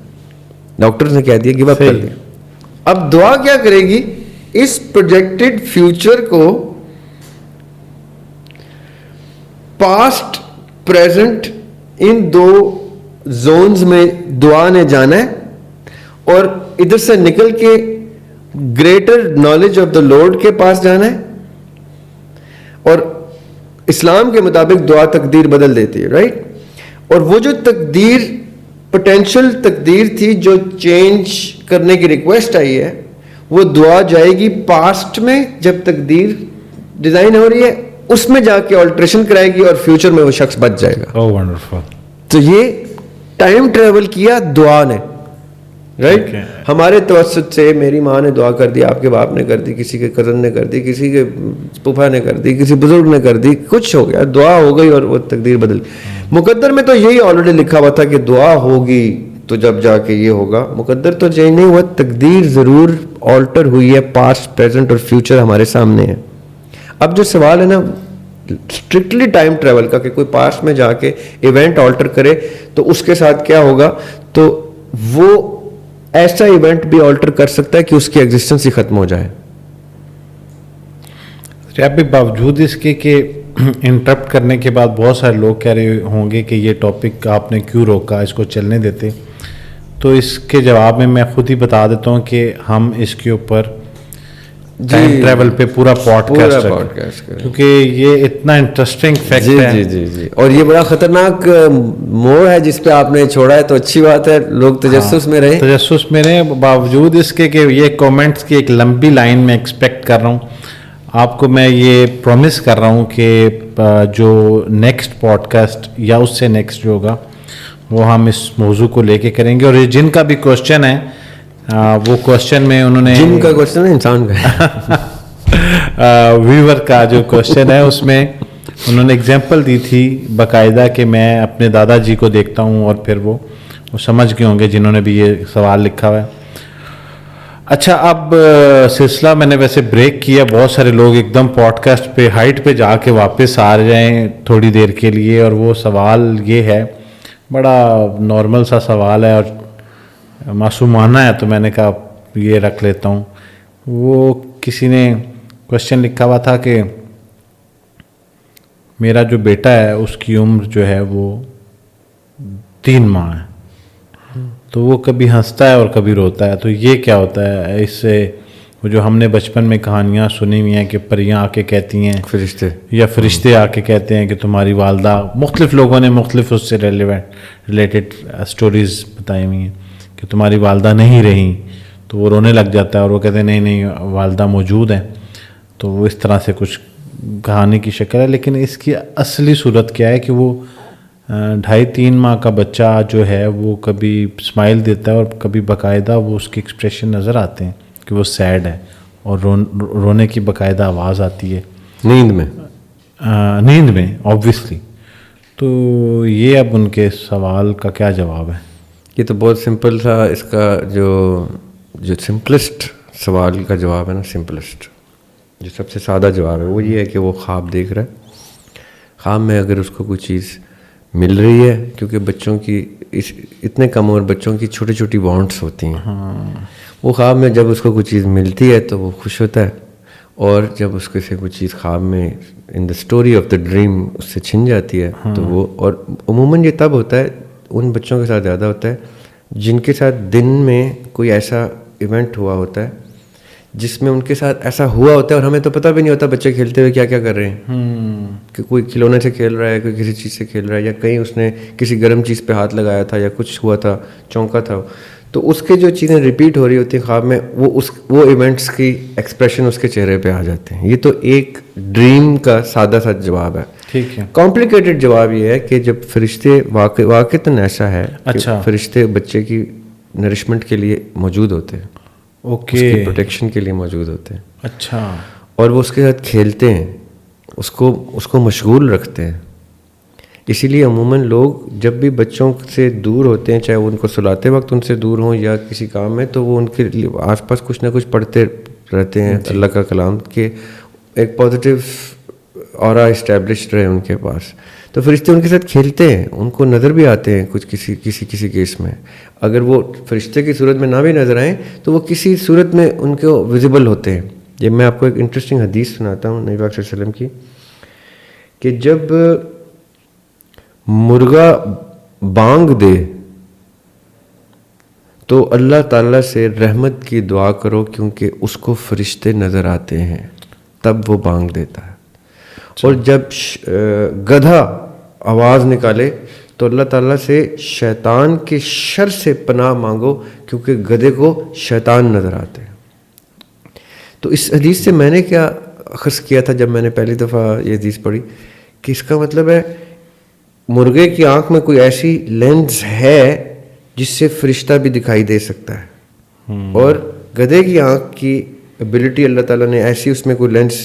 ڈاکٹر نے کہہ دیا گیو اپ کر دیا. اب دعا کیا کرے گی؟ اس پروجیکٹڈ فیوچر کو پاسٹ پریزنٹ ان 2 زونز میں دعا نے جانا ہے, اور ادھر سے نکل کے greater knowledge of the lord کے پاس جانا ہے. اور اسلام کے مطابق دعا تقدیر بدل دیتی ہے, رائٹ. اور وہ جو تقدیر پوٹینشیل تقدیر تھی جو چینج کرنے کی ریکویسٹ آئی ہے, وہ دعا جائے گی پاسٹ میں جب تقدیر ڈیزائن ہو رہی ہے, اس میں جا کے آلٹریشن کرائے گی اور فیوچر میں وہ شخص بچ جائے گا. اوہ ونڈرفل. تو یہ ٹائم ٹریول کیا دعا نے, رائٹ. ہمارے توسط سے میری ماں نے دعا کر دی, آپ کے باپ نے کر دی, کسی کے کزن نے کر دی, کسی کے پھوپھا نے کر دی, کسی بزرگ نے کر دی, کچھ ہو گیا, دعا ہو گئی اور وہ تقدیر بدل گئی. مقدر میں تو یہی آلریڈی لکھا ہوا تھا کہ دعا ہوگی تو جب جا کے یہ ہوگا. مقدر تو چینج نہیں ہوا, تقدیر ضرور آلٹر ہوئی ہے, پاسٹ پریزنٹ اور فیوچر ہمارے سامنے ہے. اب جو سوال ہے نا اسٹرکٹلی ٹائم ٹریول کا کہ کوئی پاسٹ میں جا کے ایونٹ آلٹر کرے تو اس کے ساتھ کیا ہوگا, تو وہ ایسا ایونٹ بھی آلٹر کر سکتا ہے کہ اس کی ایگزسٹنس ہی ختم ہو جائے. ابھی باوجود اس کے کہ انٹرپٹ کرنے کے بعد بہت سارے لوگ کہہ رہے ہوں گے کہ یہ ٹاپک آپ نے کیوں روکا, اس کو چلنے دیتے. تو اس کے جواب میں خود ہی بتا دیتا ہوں کہ ہم اس کے اوپر ٹائم ٹریول پہ پورا پوڈ کاسٹ کریں کیونکہ یہ اتنا انٹرسٹنگ فیکٹ ہے. جی اور یہ بڑا خطرناک موڑ ہے جس پہ آپ نے چھوڑا ہے, تو اچھی بات ہے, لوگ تجسس میں رہیں. باوجود اس کے کہ یہ کومنٹس کی ایک لمبی لائن میں ایکسپیکٹ کر رہا ہوں. آپ کو میں یہ پرومس کر رہا ہوں کہ جو نیکسٹ پوڈ کاسٹ یا اس سے نیکسٹ جو ہوگا وہ ہم اس موضوع کو لے کے کریں گے. اور یہ جن کا بھی کوشچن ہے وہ کوشچن میں انہوں نے, جن کا کوشچن ہے انسان کا, ویور کا جو کوشچن ہے اس میں انہوں نے اگزامپل دی تھی باقاعدہ کہ میں اپنے دادا جی کو دیکھتا ہوں, اور پھر وہ سمجھ گئے ہوں گے جنہوں نے بھی یہ سوال لکھا ہوا ہے. اچھا, اب سلسلہ میں نے ویسے بریک کیا, بہت سارے لوگ ایک دم پوڈ کاسٹ پہ ہائٹ پہ جا کے واپس آ جائیں تھوڑی دیر کے لیے, اور وہ سوال یہ ہے, بڑا نارمل سا سوال ہے اور معصومانہ ہے, تو میں نے کہا یہ رکھ لیتا ہوں. وہ کسی نے کوشچن لکھا ہوا تھا کہ میرا جو بیٹا ہے اس کی عمر جو ہے وہ 3 ماہ ہے, تو وہ کبھی ہنستا ہے اور کبھی روتا ہے, تو یہ کیا ہوتا ہے؟ اس سے وہ جو ہم نے بچپن میں کہانیاں سنی ہوئی ہیں کہ پریاں آ کے کہتی ہیں, فرشتے آ کے کہتے ہیں کہ تمہاری والدہ, مختلف لوگوں نے مختلف اس سے ریلیٹڈ اسٹوریز بتائی ہوئی ہیں کہ تمہاری والدہ نہیں رہیں, تو وہ رونے لگ جاتا ہے اور وہ کہتے ہیں نہیں والدہ موجود ہیں. تو وہ اس طرح سے کچھ کہانی کی شکل ہے, لیکن اس کی اصلی صورت کیا ہے کہ وہ 2.5-3 ماہ کا بچہ جو ہے وہ کبھی اسمائل دیتا ہے اور کبھی باقاعدہ وہ اس کے ایکسپریشن نظر آتے ہیں کہ وہ سیڈ ہے, اور رونے کی باقاعدہ آواز آتی ہے نیند میں آبویسلی. تو یہ اب ان کے سوال کا کیا جواب ہے؟ یہ تو بہت سمپل تھا. اس کا جو سمپلسٹ سوال کا جواب ہے نا, سمپلسٹ جو سب سے سادہ جواب ہے وہ یہ ہے کہ وہ خواب دیکھ رہا ہے. خواب میں اگر اس کو کوئی چیز مل رہی ہے, کیونکہ بچوں کی اتنے کم عمر بچوں کی چھوٹی چھوٹی وانٹس ہوتی ہیں, وہ خواب میں جب اس کو کوئی چیز ملتی ہے تو وہ خوش ہوتا ہے, اور جب اس کو سے کوئی چیز خواب میں in the story of the dream اس سے چھن جاتی ہے تو وہ, اور عموماً یہ تب ہوتا ہے ان بچوں کے ساتھ زیادہ ہوتا ہے جن کے ساتھ دن میں کوئی ایسا ایونٹ ہوا ہوتا ہے جس میں ان کے ساتھ ایسا ہوا ہوتا ہے, اور ہمیں تو پتہ بھی نہیں ہوتا بچے کھیلتے ہوئے کیا کیا کر رہے ہیں, کہ کوئی کھلونے سے کھیل رہا ہے, کوئی کسی چیز سے کھیل رہا ہے, یا کہیں اس نے کسی گرم چیز پہ ہاتھ لگایا تھا یا کچھ ہوا تھا, چونکا تھا, تو اس کے جو چیزیں ریپیٹ ہو رہی ہوتی ہیں خواب میں, وہ ایونٹس کی ایکسپریشن اس کے چہرے پہ آ جاتے ہیں. یہ تو ایک ڈریم کا سادہ سا جواب ہے. ٹھیک ہے. کمپلیکیٹڈ جواب یہ ہے کہ جب فرشتے واقعتاً ایسا ہے کہ فرشتے بچے کی نرشمنٹ کے لیے موجود ہوتے ہیں, اس کی پروٹیکشن کے لیے موجود ہوتے ہیں. اچھا. اور وہ اس کے ساتھ کھیلتے ہیں, اس کو مشغول رکھتے ہیں. اسی لیے عموماً لوگ جب بھی بچوں سے دور ہوتے ہیں, چاہے وہ ان کو سلاتے وقت ان سے دور ہوں یا کسی کام میں, تو وہ ان کے آس پاس کچھ نہ کچھ پڑھتے رہتے ہیں اللہ کا کلام, کہ ایک پازیٹیو اورا اسٹیبلشڈ رہے ان کے پاس. تو فرشتے ان کے ساتھ کھیلتے ہیں, ان کو نظر بھی آتے ہیں کچھ کسی کیس میں. اگر وہ فرشتے کی صورت میں نہ بھی نظر آئیں تو وہ کسی صورت میں ان کو ویزیبل ہوتے ہیں. یہ میں آپ کو ایک انٹرسٹنگ حدیث سناتا ہوں نبی پاک صلی اللہ علیہ وسلم کی, کہ جب مرغا بانگ دے تو اللہ تعالیٰ سے رحمت کی دعا کرو, کیونکہ اس کو فرشتے نظر آتے ہیں تب وہ بانگ دیتا ہے. اور جب گدھا آواز نکالے تو اللہ تعالیٰ سے شیطان کے شر سے پناہ مانگو, کیونکہ گدھے کو شیطان نظر آتے ہیں. تو اس حدیث سے میں نے کیا اخذ کیا تھا جب میں نے پہلی دفعہ یہ حدیث پڑھی, کہ اس کا مطلب ہے مرغے کی آنکھ میں کوئی ایسی لینز ہے جس سے فرشتہ بھی دکھائی دے سکتا ہے, اور گدھے کی آنکھ کی ایبلٹی اللہ تعالیٰ نے ایسی اس میں کوئی لینس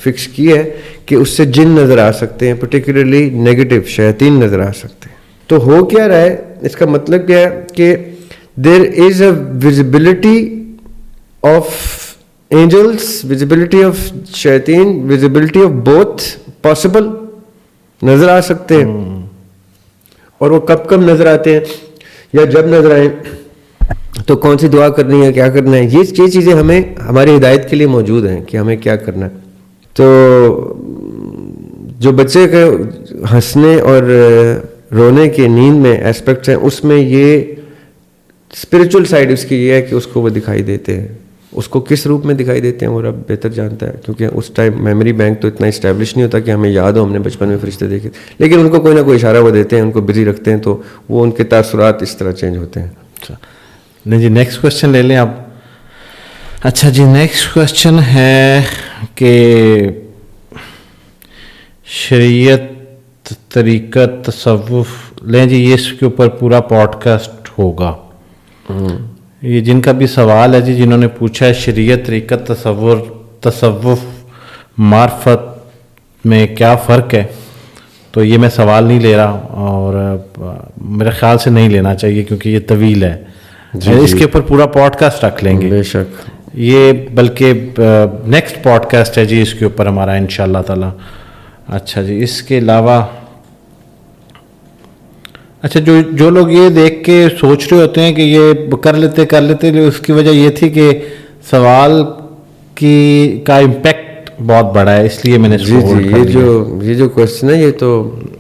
فکس کی ہے کہ اس سے جن نظر آ سکتے ہیں, پرٹیکولرلی نیگیٹو شیاطین نظر آ سکتے ہیں. تو ہو کیا رہا ہے, اس کا مطلب کیا ہے کہ there is a visibility of angels, visibility of شیاطین, ویزیبلٹی آف بوتھ پاسبل, نظر آ سکتے ہیں. اور وہ کب نظر آتے ہیں یا جب نظر آئیں تو کون سی دعا کرنی ہے, کیا کرنا ہے, یہ چیزیں ہمیں ہماری ہدایت کے لیے موجود ہیں کہ ہمیں کیا کرنا ہے. تو جو بچے کے ہنسنے اور رونے کے نیند میں اسپیکٹس ہیں, اس میں یہ اسپریچول سائڈ اس کی یہ ہے کہ اس کو وہ دکھائی دیتے ہیں. اس کو کس روپ میں دکھائی دیتے ہیں وہ رب بہتر جانتا ہے, کیونکہ اس ٹائم میموری بینک تو اتنا اسٹیبلش نہیں ہوتا کہ ہمیں یاد ہو ہم نے بچپن میں فرشتے دیکھے, لیکن ان کو کوئی نہ کوئی اشارہ وہ دیتے ہیں, ان کو بزی رکھتے ہیں, تو وہ ان کے تاثرات اس طرح چینج ہوتے ہیں. اچھا نہیں جی, نیکسٹ کوشچن لے لیں آپ. اچھا جی, نیکسٹ کوشچن ہے کہ شریعت, طریقت, تصوف لیں جی, یہ اس کے اوپر پورا پوڈ کاسٹ ہوگا. یہ جن کا بھی سوال ہے جی, جنہوں نے پوچھا ہے شریعت, طریقت, تصوف, معرفت میں کیا فرق ہے, تو یہ میں سوال نہیں لے رہا, اور میرے خیال سے نہیں لینا چاہیے کیونکہ یہ طویل ہے. اس کے اوپر پورا پوڈ کاسٹ رکھ لیں گے بے شک. یہ بلکہ نیکسٹ پوڈ کاسٹ ہے جی اس کے اوپر ہمارا انشاءاللہ تعالی. اچھا جی, اس کے علاوہ اچھا جو لوگ یہ دیکھ کے سوچ رہے ہوتے ہیں کہ یہ کر لیتے اس کی وجہ یہ تھی کہ سوال کا امپیکٹ بہت بڑا ہے, اس لیے میں نے یہ جو کوشچن ہے یہ تو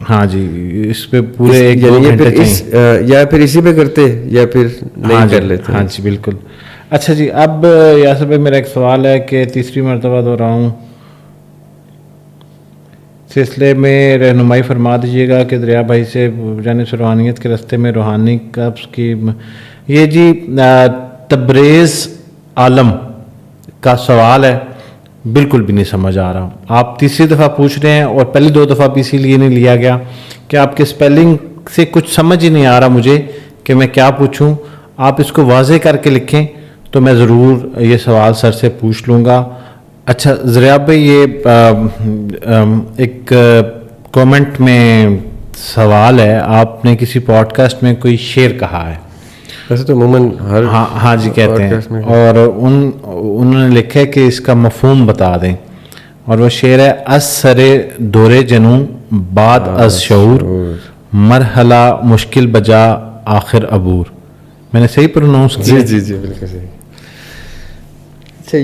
ہاں جی, اس پہ پورے ایک دو گھنٹے چاہیے, یا پھر اسی پہ کرتے یا پھر نہیں کر لیتے. ہاں جی بالکل. اچھا جی, اب یاسر بھائی میرا ایک سوال ہے کہ تیسری مرتبہ دہراؤں, سلسلے میں رہنمائی فرما دیجیے گا کہ دریا بھائی سے جانب سے روحانیت کے راستے میں روحانی قبض کی. یہ جی تبریز عالم کا سوال ہے, بالکل بھی نہیں سمجھ آ رہا. آپ تیسری دفعہ پوچھ رہے ہیں, اور پہلی 2 دفعہ بھی اسی لیے نہیں لیا گیا کہ آپ کے اسپیلنگ سے کچھ سمجھ ہی نہیں آ رہا مجھے کہ میں کیا پوچھوں. آپ اس کو واضح کر کے لکھیں تو میں ضرور یہ سوال سر سے پوچھ لوں گا. اچھا زریاب بھائی, یہ ایک کومنٹ میں سوال ہے, آپ نے کسی پوڈ کاسٹ میں کوئی شعر کہا ہے, ویسے تو عموماً ہر ہاں جی کہتے ہیں, اور انہوں نے لکھا ہے کہ اس کا مفہوم بتا دیں, اور وہ شعر ہے از سرے دورے جنوں بعد از شعور, مرحلہ مشکل بجا آخر عبور. میں نے صحیح پروناؤنس کیا؟ جی بالکل صحیح. اچھا,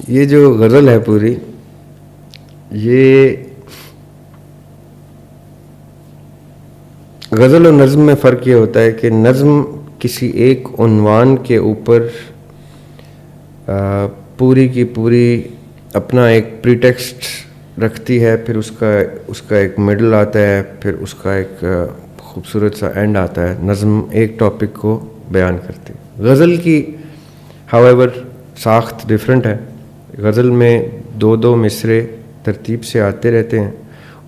یہ جو غزل ہے پوری, یہ غزل و نظم میں فرق یہ ہوتا ہے کہ نظم کسی ایک عنوان کے اوپر پوری کی پوری اپنا ایک پریٹیکسٹ رکھتی ہے, پھر اس کا ایک مڈل آتا ہے, پھر اس کا ایک خوبصورت سا اینڈ آتا ہے. نظم ایک ٹاپک کو بیان کرتی ہے. غزل کی ہاویور ساخت ڈیفرنٹ ہے. غزل میں 2 مصرے ترتیب سے آتے رہتے ہیں,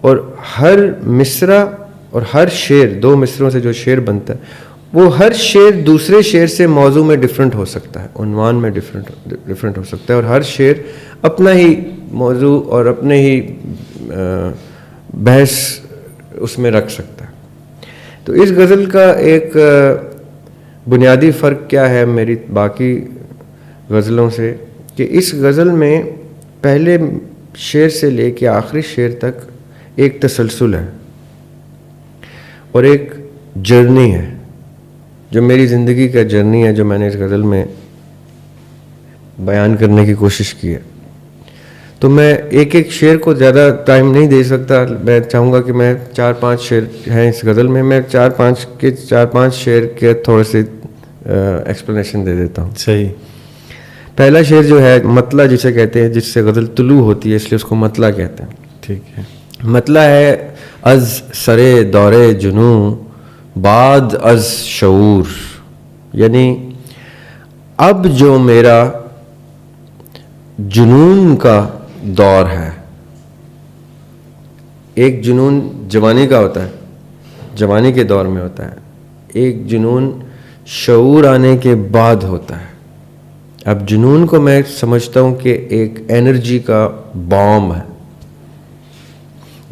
اور ہر مصرع اور ہر شعر 2 مصروں سے جو شعر بنتا ہے وہ ہر شعر دوسرے شعر سے موضوع میں ڈیفرنٹ ہو سکتا ہے, عنوان میں ڈیفرنٹ ہو سکتا ہے, اور ہر شعر اپنا ہی موضوع اور اپنے ہی بحث اس میں رکھ سکتا ہے. تو اس غزل کا ایک بنیادی فرق کیا ہے میری باقی غزلوں سے, کہ اس غزل میں پہلے شعر سے لے کے آخری شعر تک ایک تسلسل ہے اور ایک جرنی ہے, جو میری زندگی کا جرنی ہے, جو میں نے اس غزل میں بیان کرنے کی کوشش کی ہے. تو میں ایک شعر کو زیادہ ٹائم نہیں دے سکتا. میں چاہوں گا کہ میں 4-5 شعر ہیں اس غزل میں 4-5 شعر کے تھوڑے سے ایکسپلینیشن دے دیتا ہوں. صحیح. پہلا شعر جو ہے مطلع جسے کہتے ہیں, جس سے غزل طلوع ہوتی ہے, اس لیے اس کو مطلع کہتے ہیں. ٹھیک ہے. مطلع ہے از سرے دورے جنوں بعد از شعور, یعنی اب جو میرا جنون کا دور ہے. ایک جنون جوانی کا ہوتا ہے, جوانی کے دور میں ہوتا ہے. ایک جنون شعور آنے کے بعد ہوتا ہے. اب جنون کو میں سمجھتا ہوں کہ ایک انرجی کا بام ہے,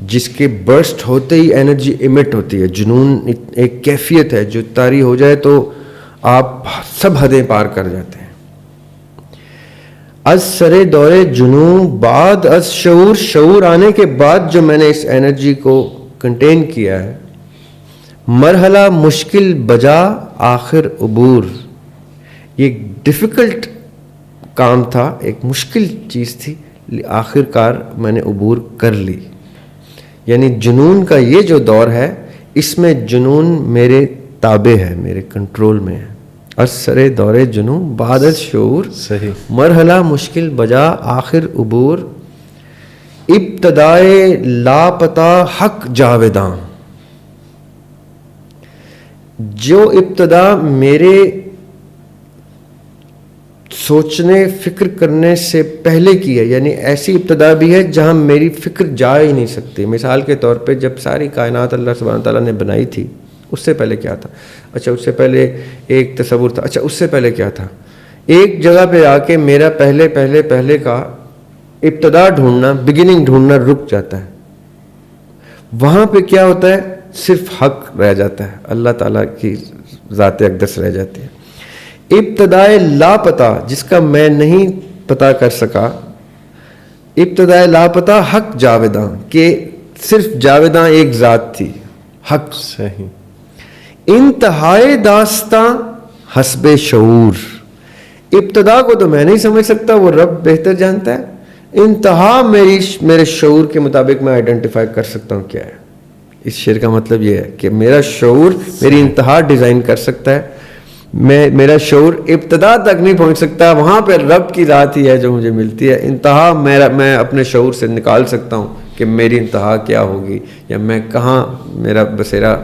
جس کے برسٹ ہوتے ہی انرجی ایمٹ ہوتی ہے. جنون ایک کیفیت ہے جو طاری ہو جائے تو آپ سب حدیں پار کر جاتے ہیں. از سرے دورے جنوں بعد از شعور, شعور آنے کے بعد جو میں نے اس انرجی کو کنٹین کیا ہے. مرحلہ مشکل بجا آخر عبور, یہ ڈیفیکلٹ کام تھا, ایک مشکل چیز تھی, آخر کار میں نے عبور کر لی. یعنی جنون کا یہ جو دور ہے, اس میں جنون میرے تابع ہے, میرے کنٹرول میں ہے. اثر دور جنوں بعد شعور, صحیح. مرحلہ مشکل بجا آخر عبور, ابتدائے لاپتہ حق جاویداں. جو ابتدا میرے سوچنے فکر کرنے سے پہلے کی ہے, یعنی ایسی ابتدا بھی ہے جہاں میری فکر جا ہی نہیں سکتی. مثال کے طور پہ جب ساری کائنات اللہ سبحانہ تعالیٰ نے بنائی تھی, اس سے پہلے کیا تھا؟ اچھا اس سے پہلے ایک تصور تھا. اچھا اس سے پہلے کیا تھا؟ ایک جگہ پہ آ کے میرا پہلے کا ابتدا ڈھونڈنا, بگننگ ڈھونڈنا رک جاتا ہے. وہاں پہ کیا ہوتا ہے؟ صرف حق رہ جاتا ہے, اللہ تعالیٰ کی ذات اقدس رہ جاتی ہے. ابتدائے لاپتہ جس کا میں نہیں پتہ کر سکا, ابتدائے لاپتہ حق جاویداں, کہ صرف جاویداں ایک ذات تھی, حق. صحیح. انتہائے داستاں حسب شعور, ابتدا کو تو میں نہیں سمجھ سکتا, وہ رب بہتر جانتا ہے. انتہا میرے شعور کے مطابق میں آئیڈینٹیفائی کر سکتا ہوں کیا ہے. اس شعر کا مطلب یہ ہے کہ میرا شعور میری انتہا ڈیزائن کر سکتا ہے, میرا شعور ابتدا تک نہیں پہنچ سکتا, وہاں پہ رب کی ذات ہی ہے جو مجھے ملتی ہے. انتہا میں اپنے شعور سے نکال سکتا ہوں کہ میری انتہا کیا ہوگی, یا میں کہاں میرا بسیرا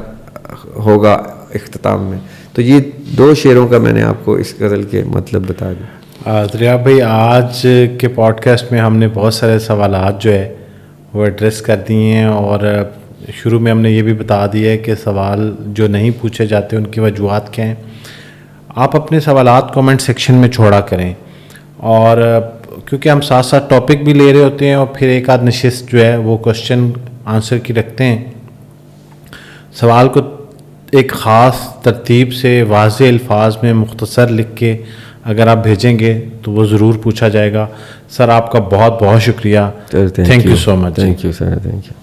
ہوگا اختتام میں. تو یہ دو شعروں کا میں نے آپ کو اس غزل کے مطلب بتا دیا. دریاب بھائی, آج کے پوڈ کاسٹ میں ہم نے بہت سارے سوالات جو ہے وہ ایڈریس کر دیے ہیں, اور شروع میں ہم نے یہ بھی بتا دیا ہے کہ سوال جو نہیں پوچھے جاتے ان کی وجوہات کیا ہیں. آپ اپنے سوالات کومنٹ سیکشن میں چھوڑا کریں, اور کیونکہ ہم ساتھ ساتھ ٹاپک بھی لے رہے ہوتے ہیں, اور پھر ایک آدھ نشست جو ہے وہ کوشچن آنسر کی رکھتے ہیں. سوال کو ایک خاص ترتیب سے واضح الفاظ میں مختصر لکھ کے اگر آپ بھیجیں گے تو وہ ضرور پوچھا جائے گا. سر آپ کا بہت بہت شکریہ. Thank you so much. Thank you sir, thank you.